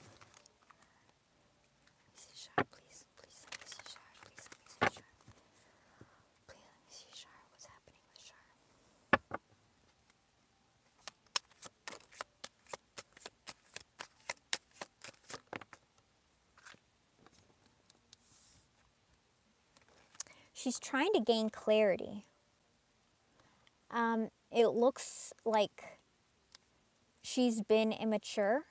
me see Shar, please. Please let me see Shar. Please let me see Shar. Please let me see Shar. What's happening with Shar? She's trying to gain clarity. It looks like she's been immature.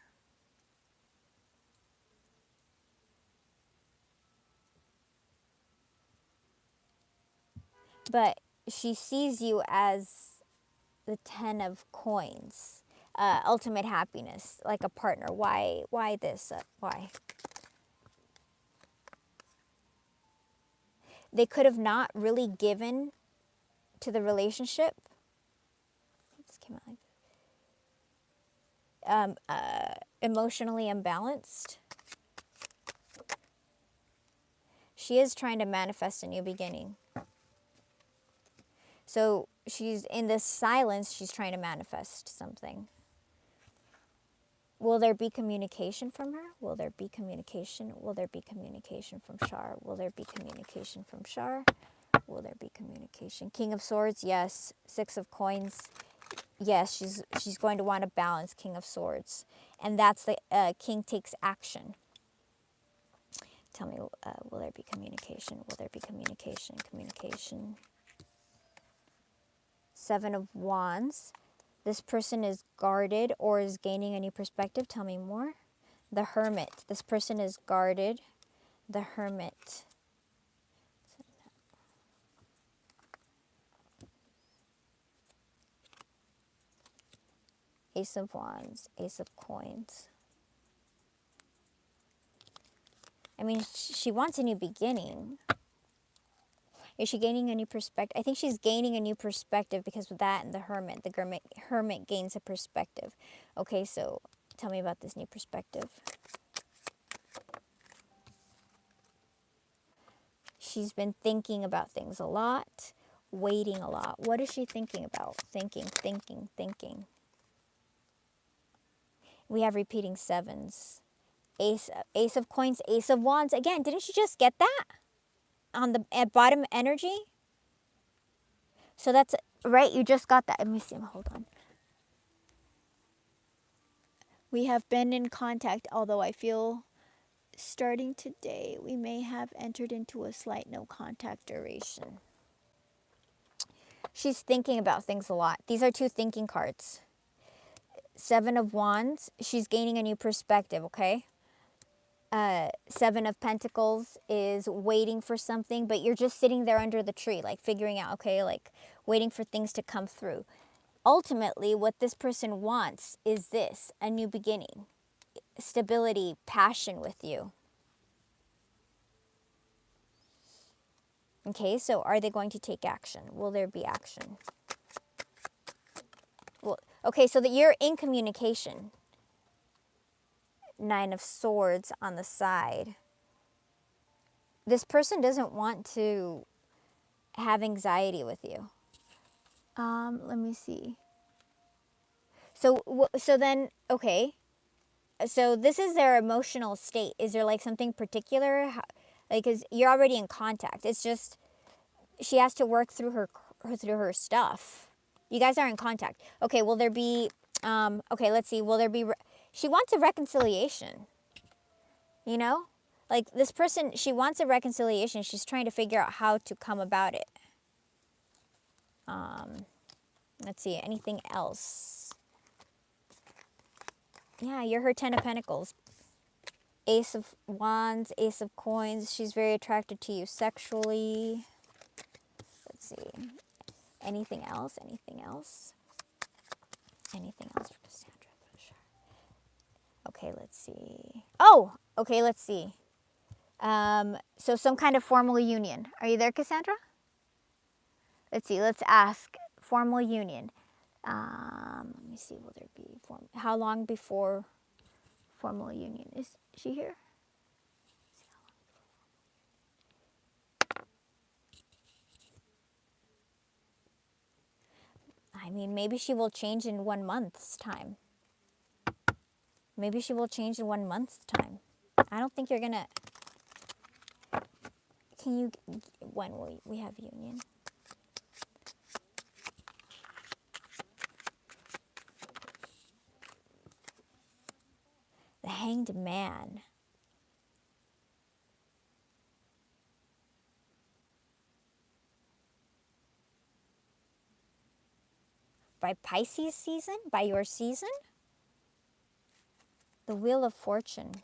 But she sees you as the 10 of coins. Ultimate happiness, like a partner. Why this? Why? They could have not really given to the relationship. This came out like emotionally imbalanced. She is trying to manifest a new beginning. So she's in this silence, she's trying to manifest something. Will there be communication from her? Will there be communication? Will there be communication from Shar? Will there be communication from Shar? Will there be communication? King of Swords, yes. Six of Coins, yes. She's going to want to balance King of Swords. And that's the King takes action. Tell me, will there be communication? Will there be communication? Communication. Seven of Wands. This person is guarded or is gaining a new perspective. Tell me more. The Hermit. This person is guarded. The Hermit. Ace of Wands. Ace of Coins. I mean, she wants a new beginning. Is she gaining a new perspective? I think she's gaining a new perspective because with that and the Hermit gains a perspective. Okay, so tell me about this new perspective. She's been thinking about things a lot, waiting a lot. What is she thinking about? Thinking. We have repeating sevens. Ace of Coins, Ace of Wands. Again, didn't you just get that? On the bottom energy? So that's, right, you just got that. Let me see, hold on. We have been in contact, although I feel starting today we may have entered into a slight no contact duration. She's thinking about things a lot. These are two thinking cards. Seven of Wands, she's gaining a new perspective, okay? Seven of Pentacles is waiting for something, but you're just sitting there under the tree, like figuring out, okay, like waiting for things to come through. Ultimately, what this person wants is this, a new beginning, stability, passion with you. Okay, so are they going to take action? Will there be action? Well, okay, so that you're in communication. Nine of Swords on the side. This person doesn't want to have anxiety with you. Let me see. So then, okay. So this is their emotional state. Is there like something particular? Like, cause you're already in contact. It's just she has to work through her stuff. You guys are in contact. Okay. Will there be? Okay. Let's see. Will there be? She wants a reconciliation. You know, like this person, she wants a reconciliation. She's trying to figure out how to come about it. Let's see, anything else? Yeah, you're her 10 of Pentacles. Ace of Wands, Ace of Coins. She's very attracted to you sexually. Let's see. Anything else? Anything else? Anything else for Cassandra? Okay, let's see. Oh, okay, let's see. So some kind of formal union. Are you there, Cassandra? Let's see. Let's ask. Formal union. Let me see. Will there be how long before formal union? Is she here? I mean, maybe she will change in 1 month's time. Maybe she will change in 1 month's time. I don't think you're gonna. Can you? When will we have union? The Hanged Man. By Pisces season? By your season? The Wheel of Fortune.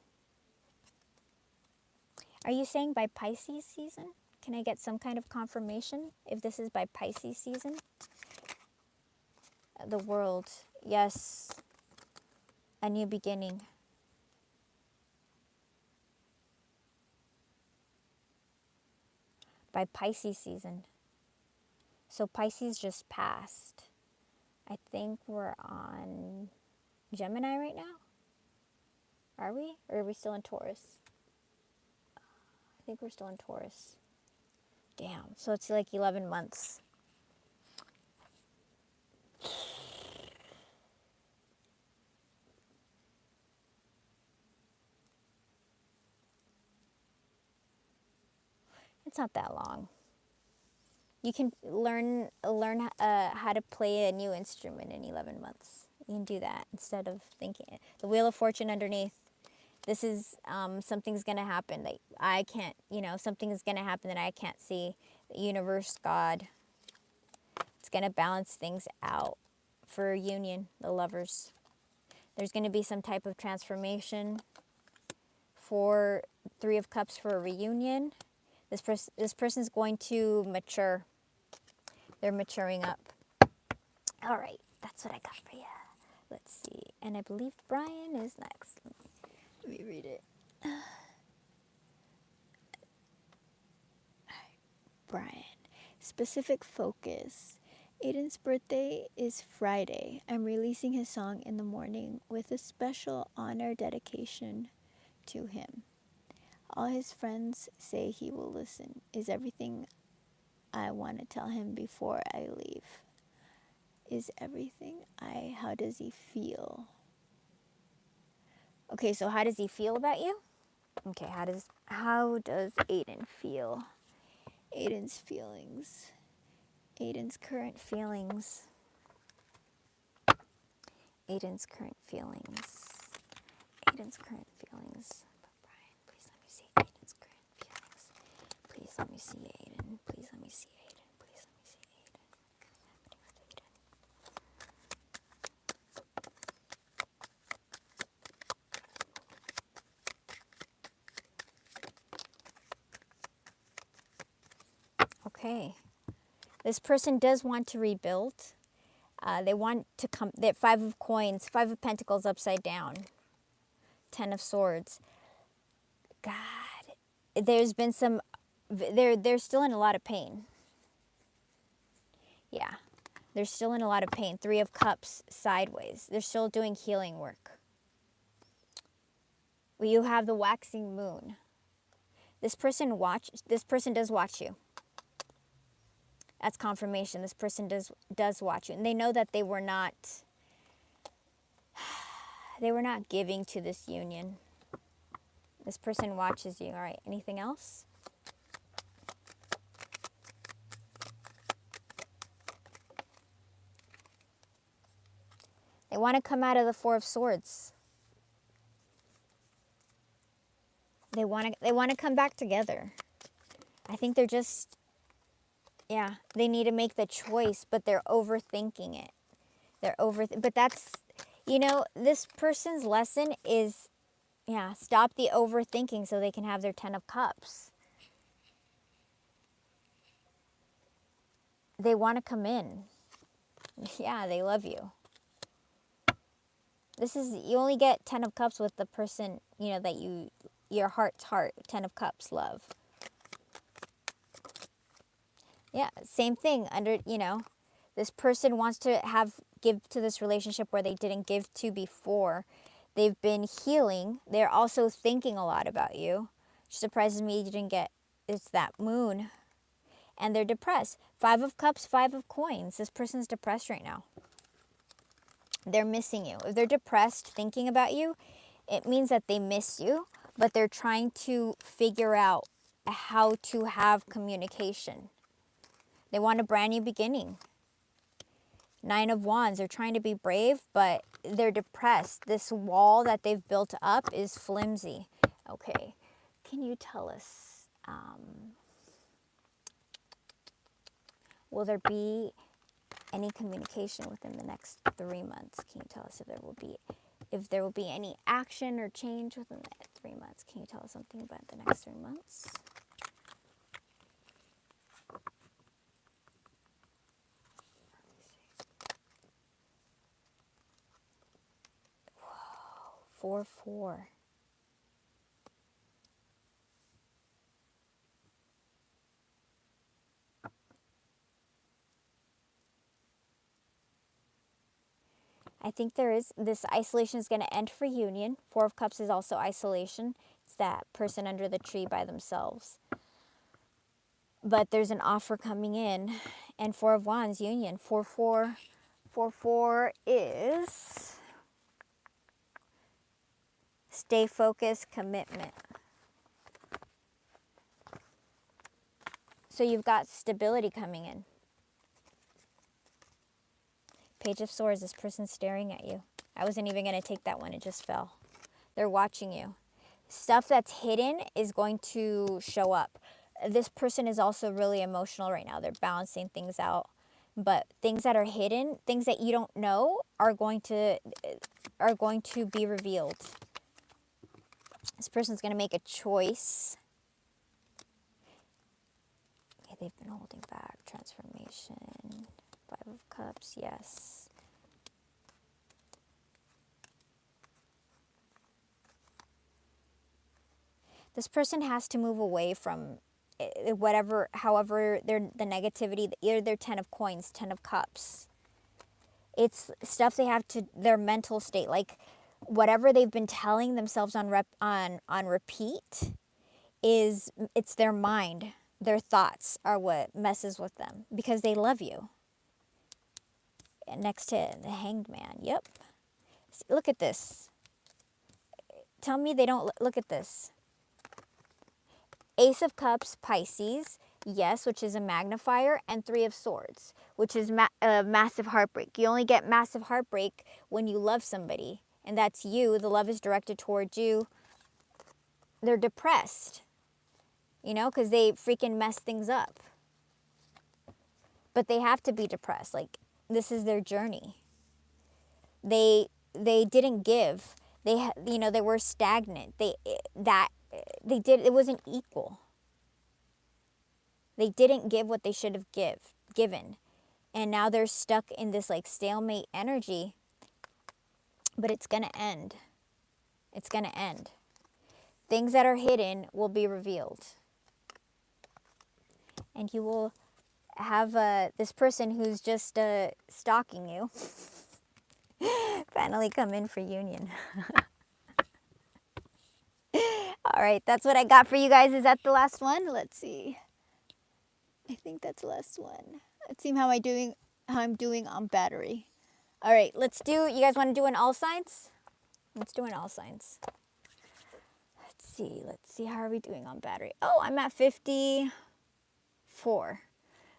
Are you saying by Pisces season? Can I get some kind of confirmation if this is by Pisces season? The World. Yes. A new beginning. By Pisces season. So Pisces just passed. I think we're on Gemini right now. Are we? Or are we still in Taurus? I think we're still in Taurus. Damn. So it's like 11 months. It's not that long. You can learn how to play a new instrument in 11 months. You can do that instead of thinking it. The Wheel of Fortune underneath. This is something's going to happen that I can't, something is going to happen that I can't see. The universe, God. It's going to balance things out for a union, the lovers. There's going to be some type of transformation for Three of Cups for a reunion. This person's going to mature. They're maturing up. All right, that's what I got for you. Let's see. And I believe Brian is next. Let me read it. Brian. Specific focus. Aiden's birthday is Friday. I'm releasing his song in the morning with a special honor dedication to him. All his friends say he will listen. Is everything I want to tell him before I leave. Is everything how does he feel? Okay, so how does he feel about you? Okay, how does Aiden feel? Aiden's feelings. Aiden's current feelings. Aiden's current feelings. Aiden's current feelings. Brian, please let me see Aiden's current feelings. Please let me see Aiden. Please let me see Aiden. Please let me see Aiden. Okay. This person does want to rebuild. They want to come. That Five of Coins, Five of Pentacles upside down, 10 of Swords. God, there's been some. They're still in a lot of pain. Yeah, they're still in a lot of pain. Three of Cups sideways. They're still doing healing work. Well, you have the waxing moon. This person does watch you. That's confirmation. This person does watch you. And they know that they were not giving to this union. This person watches you. All right, anything else? They want to come out of the Four of Swords. They want to come back together. I think they're just Yeah, they need to make the choice, but they're overthinking it. But that's, this person's lesson is, yeah, stop the overthinking so they can have their 10 of Cups. They want to come in. Yeah, they love you. You only get 10 of Cups with the person, that your heart's heart, 10 of Cups, love. Yeah, same thing. This person wants to give to this relationship where they didn't give to before. They've been healing. They're also thinking a lot about you. Which surprises me you didn't get, it's that moon. And they're depressed. 5 of Cups, 5 of Coins. This person's depressed right now. They're missing you. If they're depressed thinking about you, it means that they miss you, but they're trying to figure out how to have communication. They want a brand new beginning. 9 of Wands, they're trying to be brave, but they're depressed. This wall that they've built up is flimsy. Okay, can you tell us, will there be any communication within the next 3 months? Can you tell us if there will be any action or change within the 3 months? Can you tell us something about the next 3 months? Whoa, 4-4. I think this isolation is going to end for Union. 4 of Cups is also isolation. It's that person under the tree by themselves. But there's an offer coming in. And 4 of Wands, Union. 4-4. 4-4 is stay focused, commitment. So you've got stability coming in. Page of Swords, this person's staring at you. I wasn't even going to take that one. It just fell. They're watching you. Stuff that's hidden is going to show up. This person is also really emotional right now. They're balancing things out. But things that are hidden, things that you don't know, are going to be revealed. This person's going to make a choice. Okay, they've been holding back. Transformation. 5 of Cups, yes. This person has to move away from however, the negativity, either their 10 of Coins, 10 of Cups. It's stuff they have to, their mental state, like whatever they've been telling themselves on repeat it's their mind. Their thoughts are what messes with them because they love you. And next to the Hanged Man, yep. Look at this. Tell me they don't look at this. Ace of Cups, Pisces, yes, which is a magnifier, and 3 of Swords, which is massive heartbreak. You only get massive heartbreak when you love somebody, and that's you. The love is directed towards you. They're depressed, because they freaking mess things up. But they have to be depressed. Like, this is their journey. They didn't give. They were stagnant. It wasn't equal. They didn't give what they should have given. And now they're stuck in this like stalemate energy. But it's going to end. It's going to end. Things that are hidden will be revealed. And you will have this person who's just stalking you finally come in for Union. All right, that's what I got for you guys. Is that the last one? Let's see. I think that's the last one. Let's see how I'm doing on battery. All right, you guys want to do an all signs? Let's do an all signs. Let's see, how are we doing on battery? Oh, I'm at 54.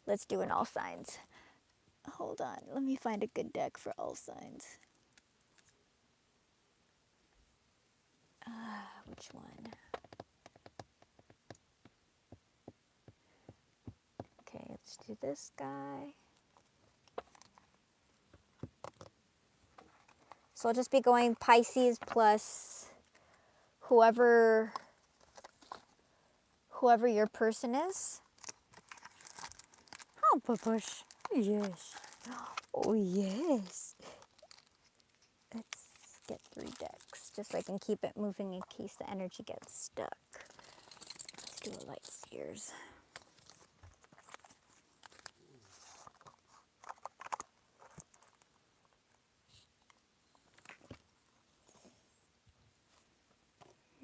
Let's do an all signs. Hold on, let me find a good deck for all signs. Which one? Okay, let's Do this guy. So I'll just be going Pisces plus whoever your person is. Oh, push. Yes. Oh, yes. Let's get 3 decks just so I can keep it moving in case the energy gets stuck. Let's do a light seers.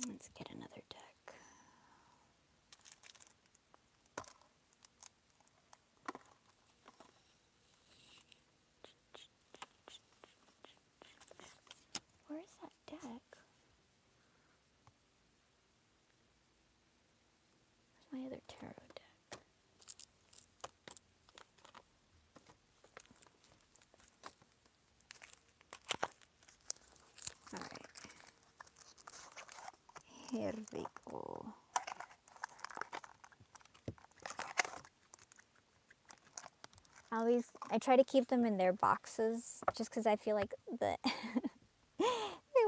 Let's get another deck. Where is that deck? Where's my other tarot deck? Alright. Here we go. I try to keep them in their boxes just because I feel like they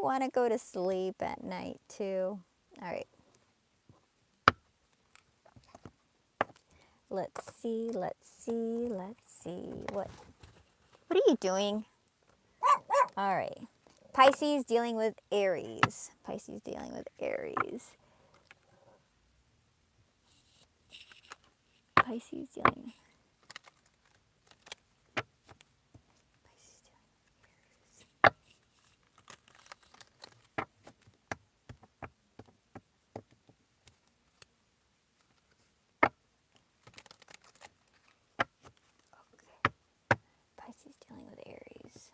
want to go to sleep at night too. Alright. Let's see. What are you doing? Alright. Pisces dealing with Aries. Pisces dealing with Aries. Pisces dealing with Pisces dealing with Aries.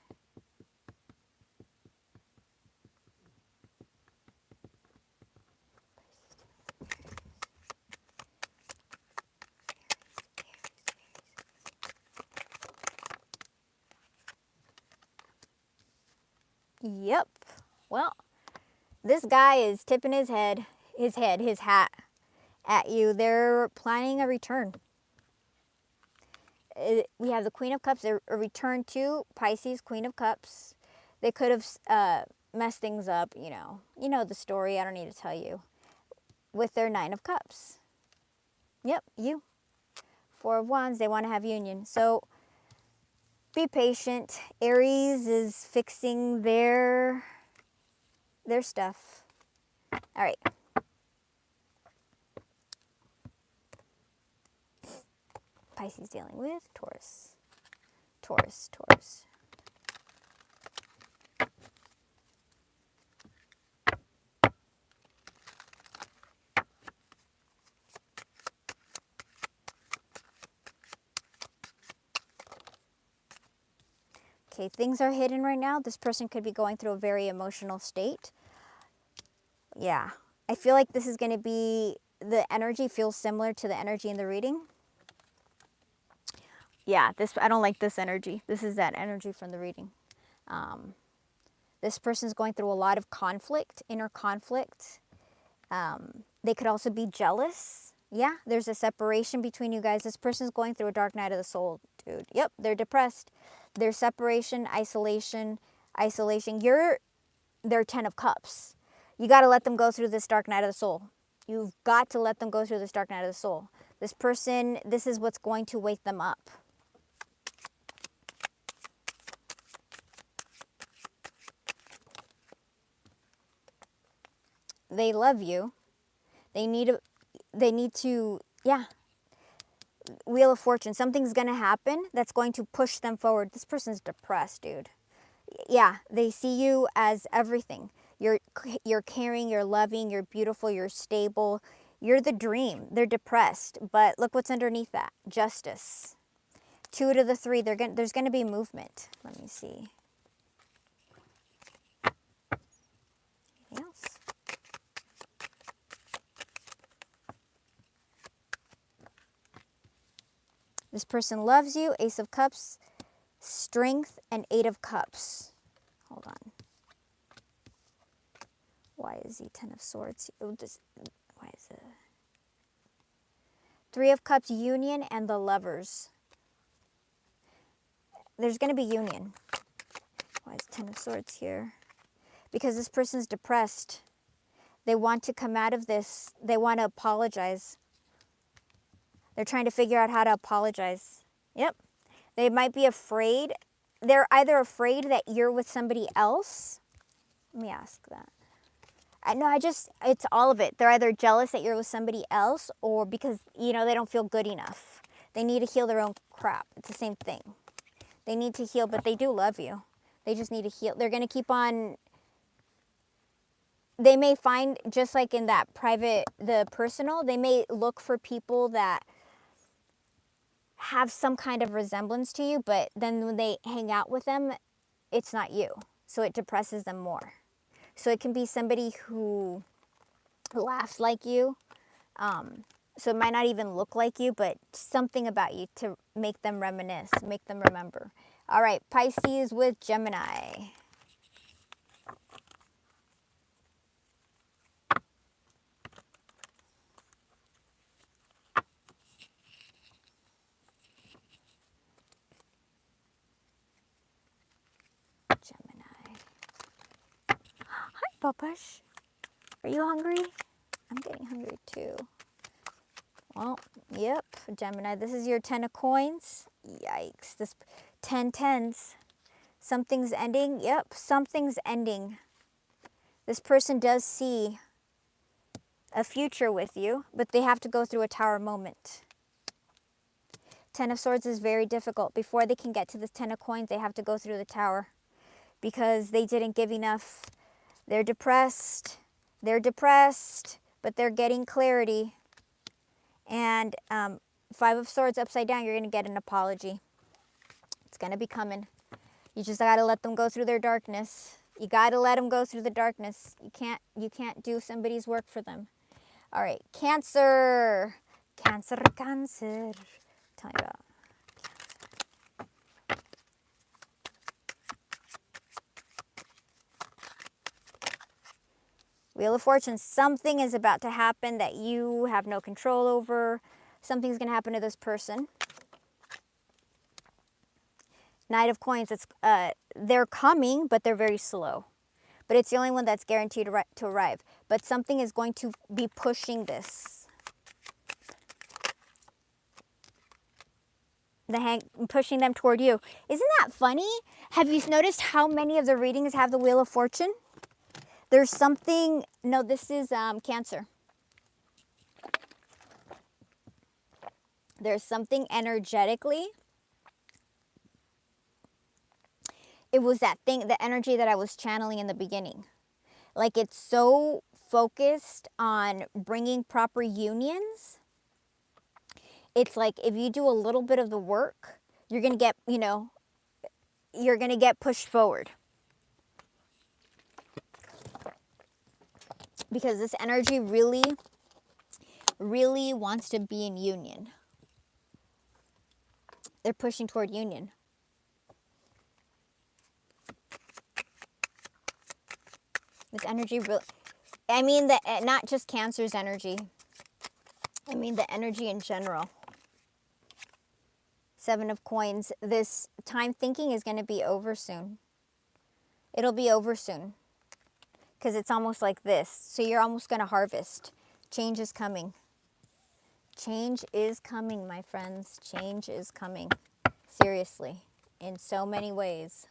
Yep. Well, this guy is tipping his hat at you. They're planning a return. We have the Queen of Cups, a return to Pisces, Queen of Cups. They could have messed things up, you know. You know the story, I don't need to tell you. With their Nine of Cups. Yep, you. 4 of Wands, they want to have union. So, be patient. Aries is fixing their stuff. All right. Pisces dealing with Taurus. Taurus. Okay, things are hidden right now. This person could be going through a very emotional state. Yeah. I feel like this is going to be, the energy feels similar to the energy in the reading. Yeah, I don't like this energy. This is that energy from the reading. This person's going through a lot of conflict, inner conflict. They could also be jealous. Yeah, there's a separation between you guys. This person's going through a dark night of the soul, dude. Yep, they're depressed. There's separation, isolation. They're 10 of Cups. You got to let them go through this dark night of the soul. You've got to let them go through this dark night of the soul. This person, this is what's going to wake them up. They love you. They need to, yeah. Wheel of Fortune. Something's going to happen that's going to push them forward. This person's depressed, dude. Yeah, they see you as everything. You're caring, you're loving, you're beautiful, you're stable. You're the dream. They're depressed, but look what's underneath that. Justice. 2 to the 3. There's going to be movement. Let me see. Anything else? This person loves you. Ace of Cups, Strength, and 8 of Cups. Hold on. Why is he 10 of Swords? Why is it? Three of Cups, union, and the Lovers. There's going to be union. Why is Ten of Swords here? Because this person's depressed. They want to come out of this. They want to apologize. They're trying to figure out how to apologize. Yep. They might be afraid. They're either afraid that you're with somebody else. Let me ask that. It's all of it. They're either jealous that you're with somebody else, or because, they don't feel good enough. They need to heal their own crap. It's the same thing. They need to heal, but they do love you. They just need to heal. They're going to keep on. They may find, just like in that the personal, they may look for people that have some kind of resemblance to you, but then when they hang out with them, it's not you. So it depresses them more. So it can be somebody who laughs like you. So it might not even look like you, but something about you to make them reminisce, make them remember. All right, Pisces with Gemini. Hi, Papash. Are you hungry? I'm getting hungry too. Well, yep, Gemini. This is your 10 of coins. Yikes. This 10 tens. Something's ending. Yep, something's ending. This person does see a future with you, but they have to go through a tower moment. 10 of Swords is very difficult. Before they can get to this 10 of coins, they have to go through the tower because they didn't give enough. They're depressed. They're depressed, but they're getting clarity. And 5 of Swords upside down, you're going to get an apology. It's going to be coming. You just got to let them go through their darkness. You got to let them go through the darkness. You can't do somebody's work for them. All right, Cancer. Cancer, Cancer. Tell you about Wheel of Fortune. Something is about to happen that you have no control over. Something's going to happen to this person. Knight of Coins. They're coming, but they're very slow. But it's the only one that's guaranteed to arrive. But something is going to be pushing this. Pushing them toward you. Isn't that funny? Have you noticed how many of the readings have the Wheel of Fortune? There's something. No, this is Cancer. There's something energetically. It was that thing, the energy that I was channeling in the beginning. Like, it's so focused on bringing proper unions. It's like if you do a little bit of the work, you're going to get, you're going to get pushed forward. Because this energy really, really wants to be in union. They're pushing toward union. This energy really, not just Cancer's energy. I mean the energy in general. 7 of Coins. This time thinking is going to be over soon. It'll be over soon. Because it's almost like this. So you're almost going to harvest. Change is coming. Change is coming, my friends. Change is coming. Seriously. In so many ways.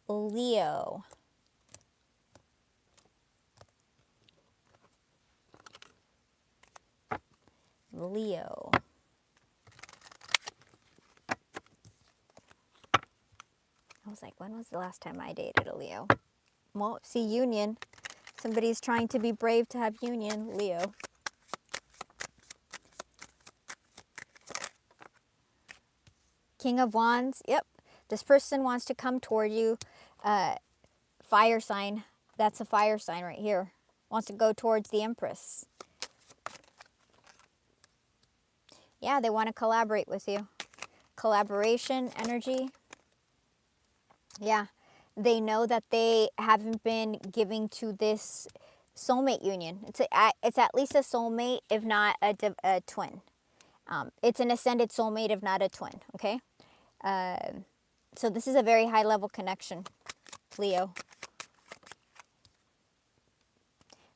Leo. Leo. I was like, when was the last time I dated a Leo? Well, see, union. Somebody's trying to be brave to have union. Leo. King of Wands. Yep. This person wants to come toward you. Fire sign. That's a fire sign right here. Wants to go towards the Empress. Yeah, they want to collaborate with you. Collaboration energy. Yeah. They know that they haven't been giving to this soulmate union. It's at least a soulmate, if not a twin. It's an ascended soulmate, if not a twin, okay? So this is a very high level connection, Leo.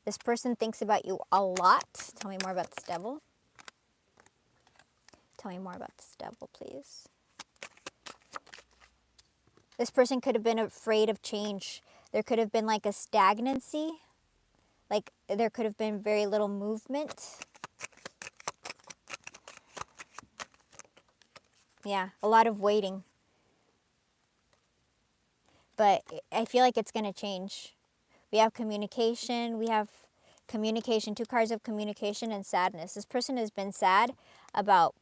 This person thinks about you a lot. Tell me more about this devil. Tell me more about this devil, please. This person could have been afraid of change. There could have been like a stagnancy. Like there could have been very little movement. Yeah, a lot of waiting. But I feel like it's going to change. We have communication. We have communication. 2 cards of communication and sadness. This person has been sad about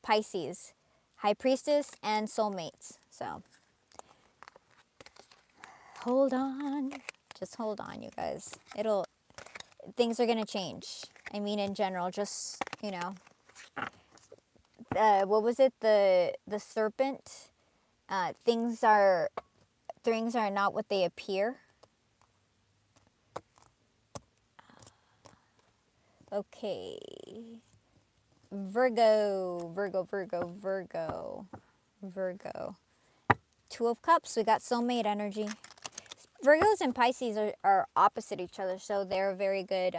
Pisces, High Priestess, and soulmates. So hold on. Just hold on, you guys. Things are going to change. I mean, in general, just, you know. What was it? The serpent. Things are not what they appear. Okay. Virgo. 2 of Cups. We got soulmate energy. Virgos and Pisces are opposite each other, so they're a very good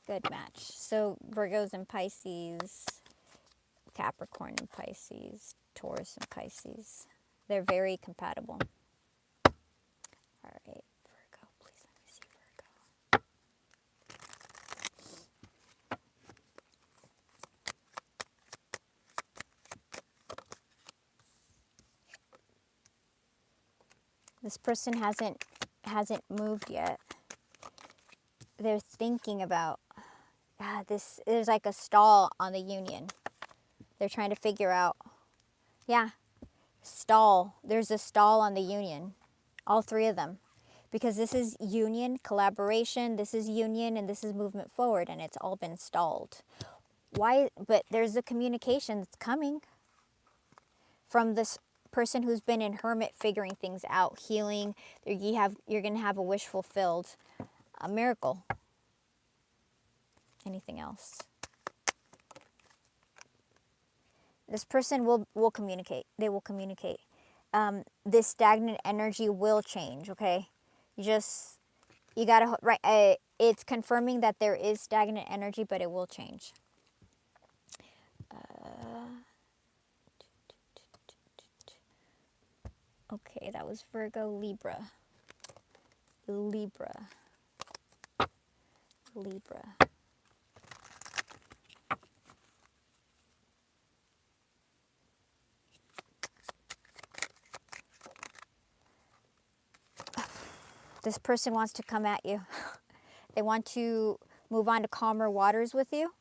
match. So Virgos and Pisces, Capricorn and Pisces, Taurus and Pisces. They're very compatible. All right, Virgo, please let me see Virgo. This person hasn't moved yet. They're thinking about this. There's like a stall on the union. They're trying to figure out. Yeah, stall. There's a stall on the union. All 3 of them. Because this is union, collaboration, this is union, and this is movement forward, and it's all been stalled. Why? But there's a communication that's coming from this person who's been in hermit, figuring things out, healing. You're going to have a wish fulfilled, a miracle. Anything else? This person will communicate. They will communicate. This stagnant energy will change, okay? You gotta, right, it's confirming that there is stagnant energy, but it will change. Okay, that was Virgo, Libra. This person wants to come at you. They want to move on to calmer waters with you.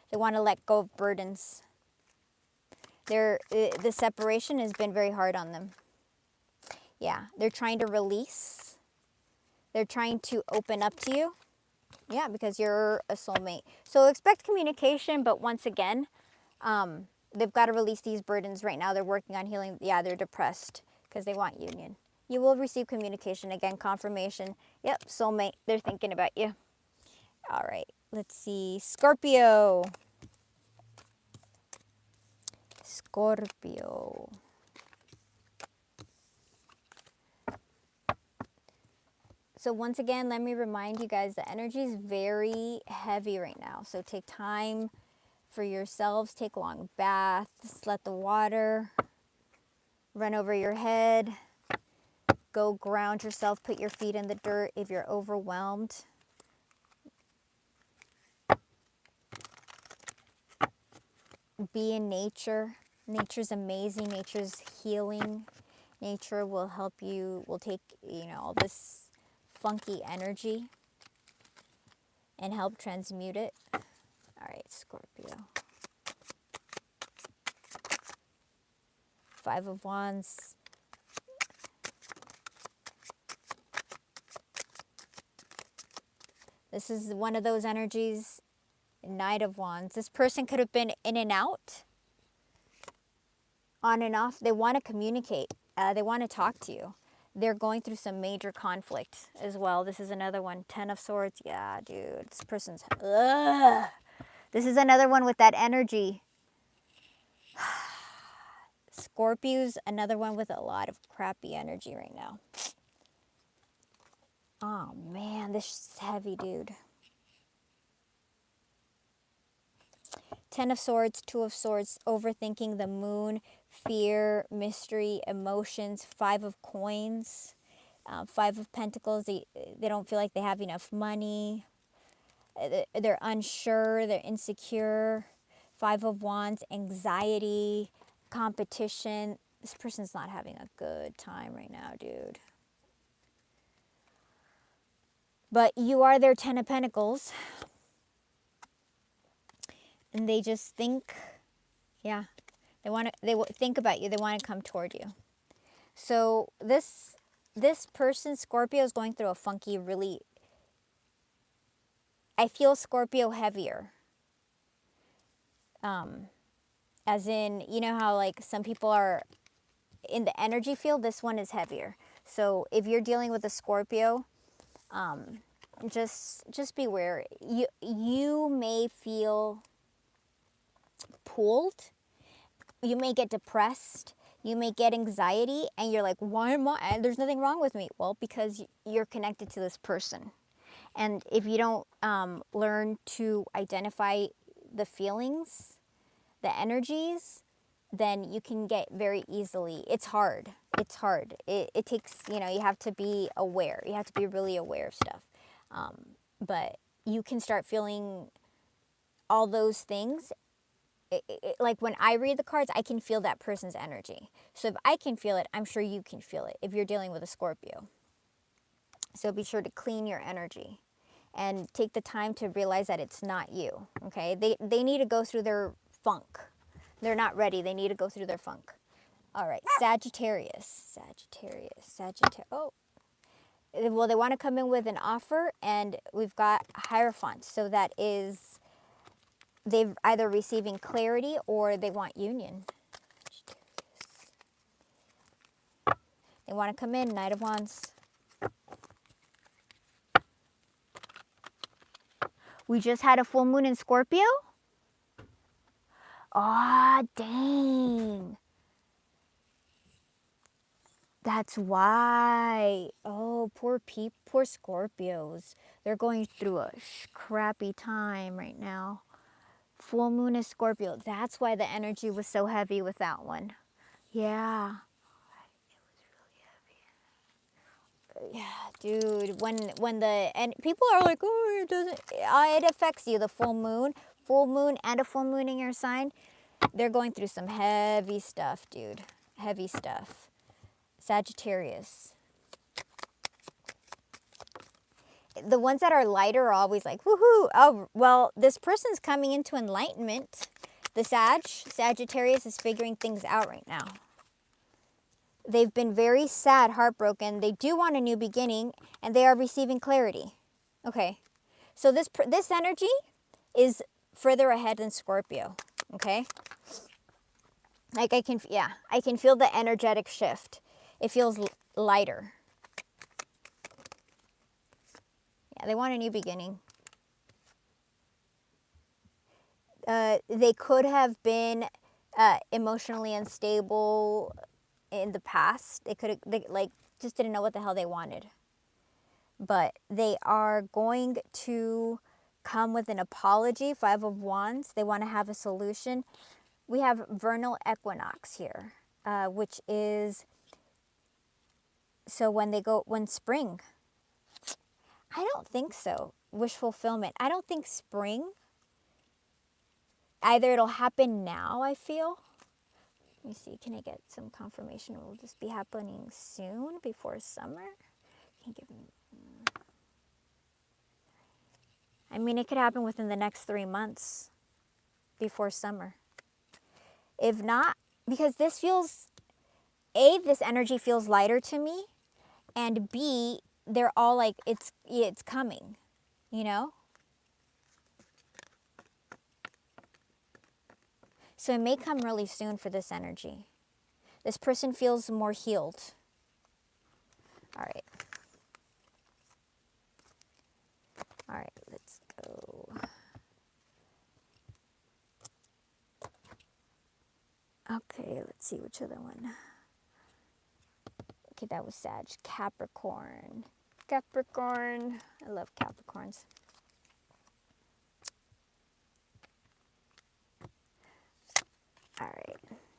They want to let go of burdens. The separation has been very hard on them. Yeah, they're trying to release. They're trying to open up to you. Yeah, because you're a soulmate. So expect communication, but once again, they've got to release these burdens right now. They're working on healing. Yeah, they're depressed because they want union. You will receive communication. Again, confirmation. Yep, soulmate. They're thinking about you. All right, let's see. Scorpio. So once again, let me remind you guys, the energy is very heavy right now. So take time for yourselves. Take long baths. Let the water run over your head. Go ground yourself. Put your feet in the dirt if you're overwhelmed. Be in nature. Nature's amazing. Nature's healing. Nature will help you, will take, all this funky energy and help transmute it. All right, Scorpio. 5 of Wands. This is one of those energies. Knight of Wands. This person could have been in and out, on and off. They want to communicate. They want to talk to you. they're going through some major conflict as well. This is another one. 10 of Swords. Yeah, dude. This person's... Ugh. This is another one with that energy. Scorpio's another one with a lot of crappy energy right now. Oh, man. This is heavy, dude. 10 of Swords, 2 of Swords, overthinking the moon, fear, mystery, emotions, 5 of Coins, 5 of Pentacles. They don't feel like they have enough money. They're unsure, they're insecure. 5 of Wands, anxiety, competition. This person's not having a good time right now, dude. But you are their 10 of Pentacles. And they just think, yeah, they think about you. They want to come toward you. So this person, Scorpio, is going through a funky, really, I feel Scorpio heavier. As in, you know how like some people are in the energy field, this one is heavier. So if you're dealing with a Scorpio, just beware. You may feel pulled. You may get depressed. You may get anxiety, and you're like, why am I? There's nothing wrong with me. Well, because you're connected to this person. And if you don't learn to identify the feelings, the energies, then you can get very easily, it's hard. It's hard. It takes, you know, you have to be aware. You have to be really aware of stuff. But you can start feeling all those things. Like when I read the cards, I can feel that person's energy. So if I can feel it, I'm sure you can feel it if you're dealing with a Scorpio. So be sure to clean your energy and take the time to realize that it's not you, okay? They need to go through their funk. They're not ready. They need to go through their funk. All right, Sagittarius. Oh, well, they want to come in with an offer, and we've got Hierophant. So that is, they've either receiving clarity or they want union. They want to come in, Knight of Wands. We just had a full moon in Scorpio? Aw, dang. That's why. Oh, poor Scorpios. They're going through a crappy time right now. Full moon is Scorpio. That's why the energy was so heavy with that one. Yeah. Yeah, dude. When the and people are like, oh, it doesn't. It affects you. The full moon, and a full moon in your sign. They're going through some heavy stuff, dude. Heavy stuff. Sagittarius. The ones that are lighter are always like, woohoo. Oh, well, this person's coming into enlightenment. The Sagittarius is figuring things out right now. They've been very sad, heartbroken. They do want a new beginning, and they are receiving clarity. Okay. So this energy is further ahead than Scorpio. Okay. Like I can feel the energetic shift. It feels lighter. Yeah, they want a new beginning. They could have been emotionally unstable in the past. They like just didn't know what the hell they wanted. But they are going to come with an apology. 5 of Wands. They want to have a solution. We have vernal equinox here, which is so when spring. I don't think so. Wish fulfillment. I don't think spring. Either it'll happen now, I feel. Let me see. Can I get some confirmation? Will this be happening soon, before summer? Can you give me... I mean, it could happen within the next 3 months, before summer. If not, because this feels... A, this energy feels lighter to me. And B, they're all like, it's coming, you know? So it may come really soon for this energy. This person feels more healed. All right. All right, let's go. Okay, let's see which other one. Okay, that was Sag. Capricorn. Capricorn. I love Capricorns. All right.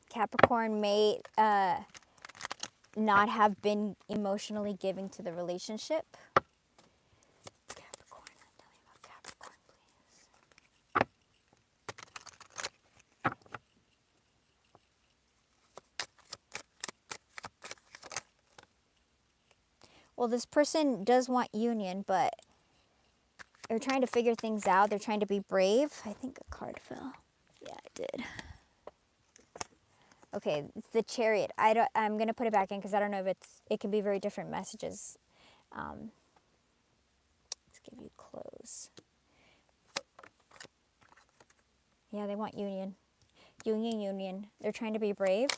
Capricorn may not have been emotionally giving to the relationship. Capricorn, tell me about Capricorn, please. Well, this person does want union, but they're trying to figure things out. They're trying to be brave. I think a card fell. Yeah, it did. Okay, it's the Chariot. I'm gonna put it back in because I don't know if it can be very different messages. Let's give you close. Yeah, they want union. Union. They're trying to be brave.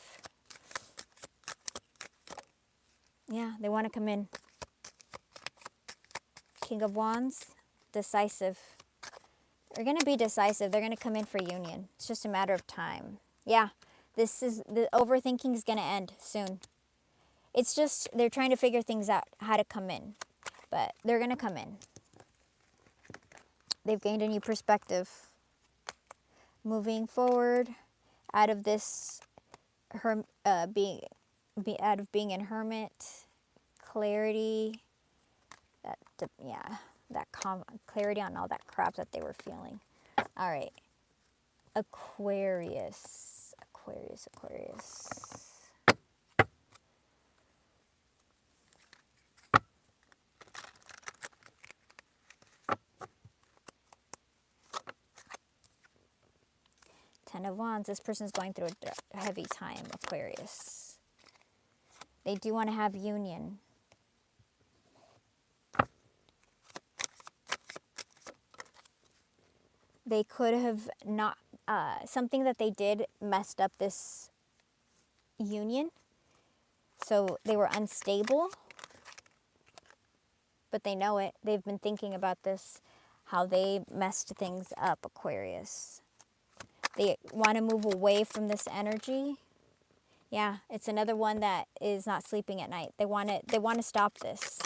Yeah, they want to come in. King of Wands, decisive. They're going to be decisive. They're going to come in for union. It's just a matter of time. Yeah, the overthinking is going to end soon. It's just they're trying to figure things out, how to come in. But they're going to come in. They've gained a new perspective. Moving forward out of this being in hermit, clarity, that clarity on all that crap that they were feeling. All right, Aquarius. 10 of Wands. This person's going through a heavy time, Aquarius. They do want to have union. They could have not, something that they did messed up this union. So they were unstable, but they know it. They've been thinking about this, how they messed things up, Aquarius. They want to move away from this energy. Yeah, it's another one that is not sleeping at night. They want to stop this.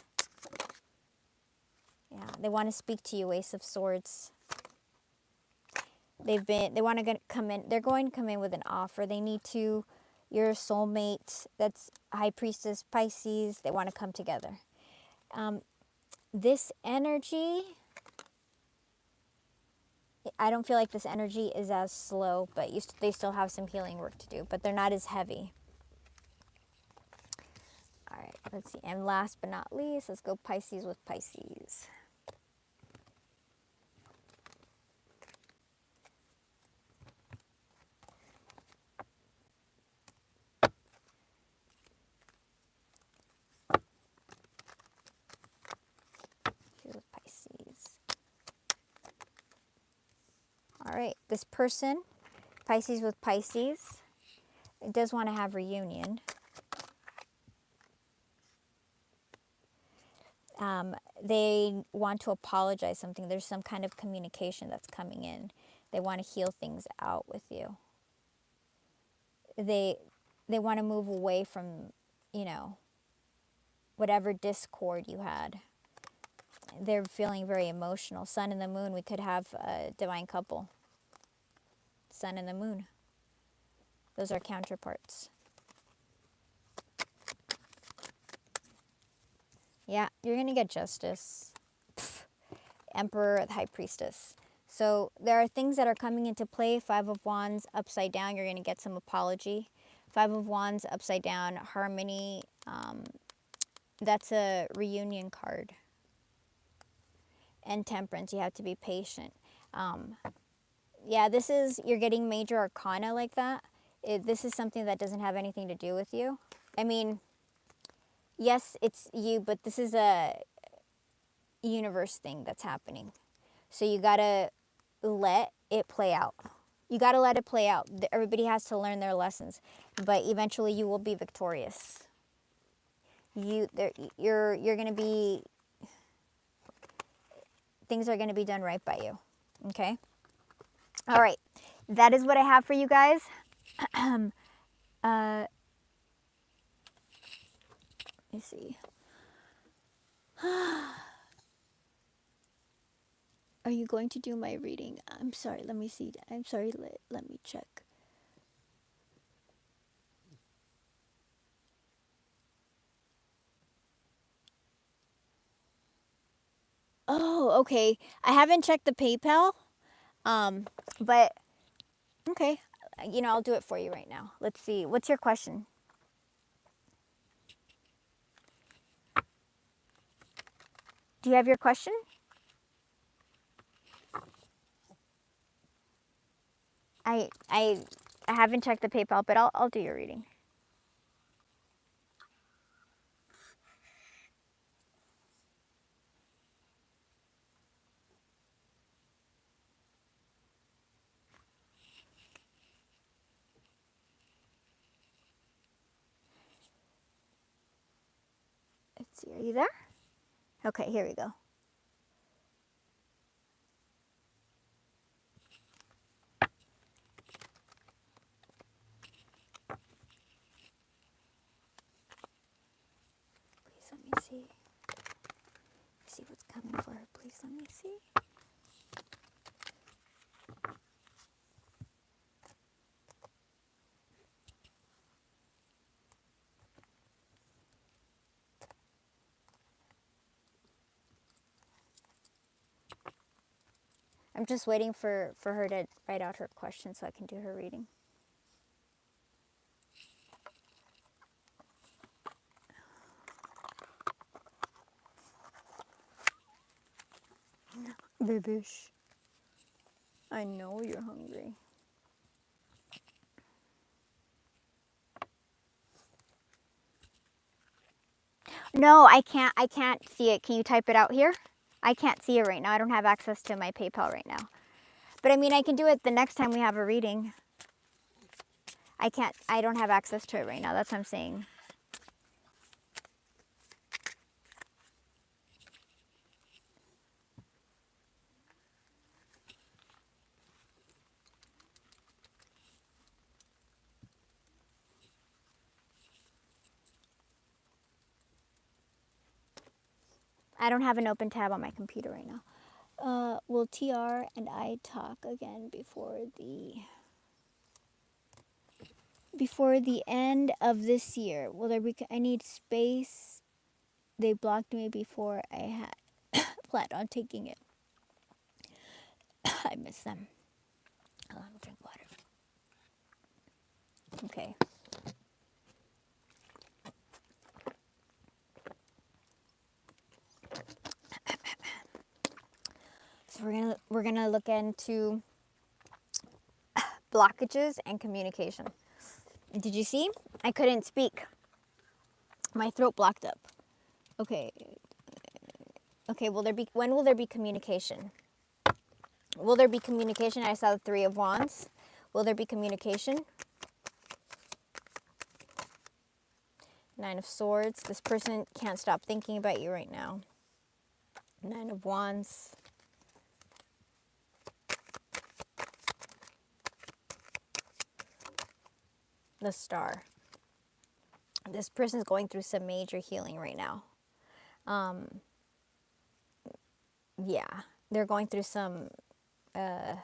Yeah, they want to speak to you, Ace of Swords. They want to come in. They're going to come in with an offer. They need to. Your soulmate, that's High Priestess Pisces. They want to come together. This energy, I don't feel like this energy is as slow, but they still have some healing work to do, but they're not as heavy. All right, let's see. And last but not least, let's go Pisces with Pisces. With Pisces. All right, this person, Pisces with Pisces, it does want to have reunion. They want to apologize something. There's some kind of communication that's coming in. They want to heal things out with you. They want to move away from, whatever discord you had. They're feeling very emotional. Sun and the moon, we could have a divine couple. Sun and the moon. Those are counterparts. Yeah, you're going to get justice. Emperor, the High Priestess. So there are things that are coming into play. 5 of Wands upside down, you're going to get some apology. 5 of Wands upside down, harmony. That's a reunion card. And Temperance, you have to be patient. Yeah, you're getting major arcana like that. This is something that doesn't have anything to do with you. I mean, yes, it's you, but this is a universe thing that's happening. So you gotta let it play out. You gotta let it play out. Everybody has to learn their lessons, but eventually you will be victorious. you're going to be, things are going to be done right by you. Okay? All right. That is what I have for you guys. Let me see. Are you going to do my reading? I'm sorry. Let me see. I'm sorry. Let me check. Oh, okay. I haven't checked the PayPal. But okay. You know, I'll do it for you right now. Let's see. What's your question? Do you have your question? I haven't checked the PayPal, but I'll do your reading. Let's see. Are you there? Okay, here we go. Please let me see. See what's coming for her. Please let me see. I'm just waiting for her to write out her question so I can do her reading. Babish. I know you're hungry. No, I can't see it. Can you type it out here? I can't see it right now. I don't have access to my PayPal right now. But I mean, I can do it the next time we have a reading. I don't have access to it right now. That's what I'm saying. I don't have an open tab on my computer right now. Will TR and I talk again before the end of this year? Will there be? I need space. They blocked me before I had planned on taking it. I miss them. Hold on, drink water. Okay. So we're gonna look into blockages and communication. Did you see? I couldn't speak. My throat blocked up. Okay. Okay, when will there be communication? Will there be communication? I saw the 3 of Wands. Will there be communication? 9 of Swords. This person can't stop thinking about you right now. 9 of Wands. The Star. This person's going through some major healing right now. Yeah, they're going through some yeah.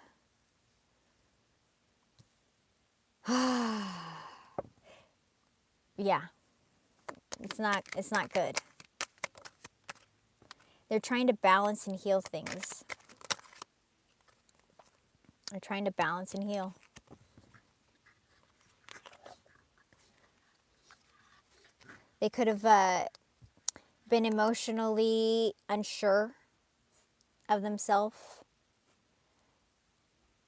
It's not good. They're trying to balance and heal things. They're trying to balance and heal. They could have been emotionally unsure of themselves.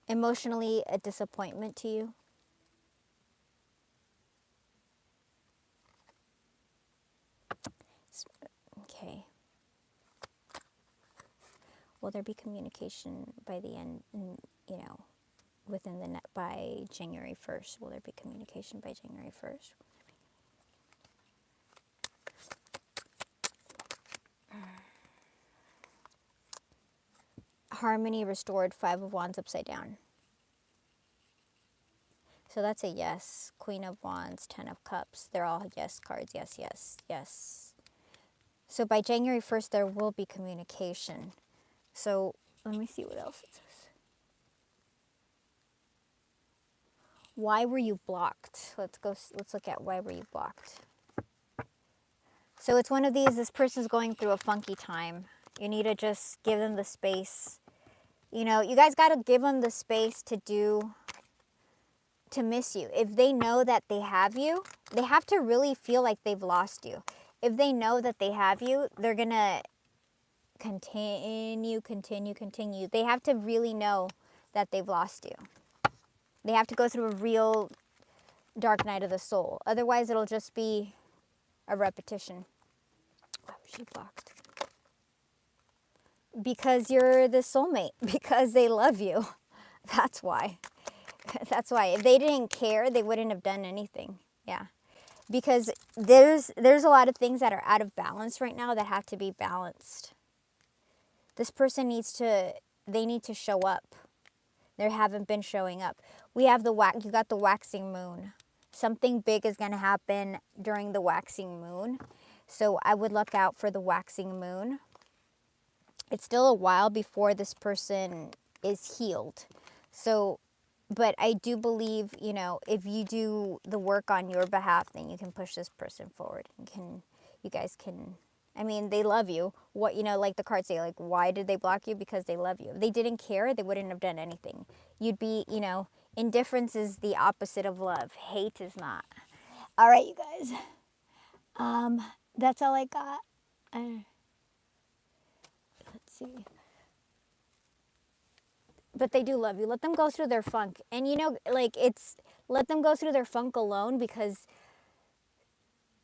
Emotionally a disappointment to you. Okay. Will there be communication by the end, within the net by January 1st? Will there be communication by January 1st? harmony restored, 5 of Wands upside down. So that's a yes. Queen of Wands, 10 of Cups. They're all yes cards. Yes, yes, yes. So by January 1st, there will be communication. So let me see what else it says. Why were you blocked? Let's look at why were you blocked. So it's one of these, this person's going through a funky time. You need to just give them the space. You know, you guys got to give them the space to miss you. If they know that they have you, they have to really feel like they've lost you. If they know that they have you, they're going to continue. They have to really know that they've lost you. They have to go through a real dark night of the soul. Otherwise, it'll just be a repetition. Why was she blocked? Because you're the soulmate. Because they love you. That's why. That's why. If they didn't care, they wouldn't have done anything. Yeah. Because there's a lot of things that are out of balance right now that have to be balanced. This person they need to show up. They haven't been showing up. We have you got the waxing moon. Something big is going to happen during the waxing moon. So I would look out for the waxing moon. It's still a while before this person is healed. So, but I do believe, you know, if you do the work on your behalf, then you can push this person forward. You guys can, I mean, they love you. What, you know, like the cards say, like, why did they block you? Because they love you. If they didn't care, they wouldn't have done anything. You'd be, you know, indifference is the opposite of love. Hate is not. All right, you guys. That's all I got. Let's see. But they do love you. Let them go through their funk. And, you know, like, let them go through their funk alone, because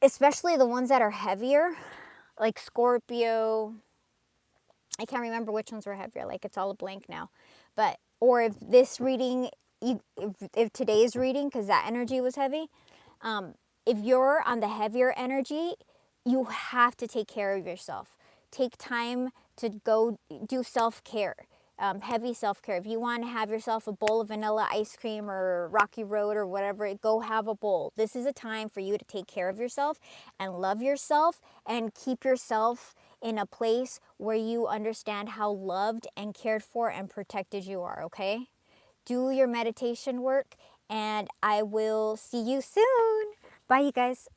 especially the ones that are heavier, like Scorpio, I can't remember which ones were heavier. Like, it's all a blank now. But, or if this reading, if today's reading, because that energy was heavy, if you're on the heavier energy, you have to take care of yourself. Take time to go do self-care, heavy self-care. If you want to have yourself a bowl of vanilla ice cream or Rocky Road or whatever, go have a bowl. This is a time for you to take care of yourself and love yourself and keep yourself in a place where you understand how loved and cared for and protected you are, okay? Do your meditation work, and I will see you soon. Bye, you guys.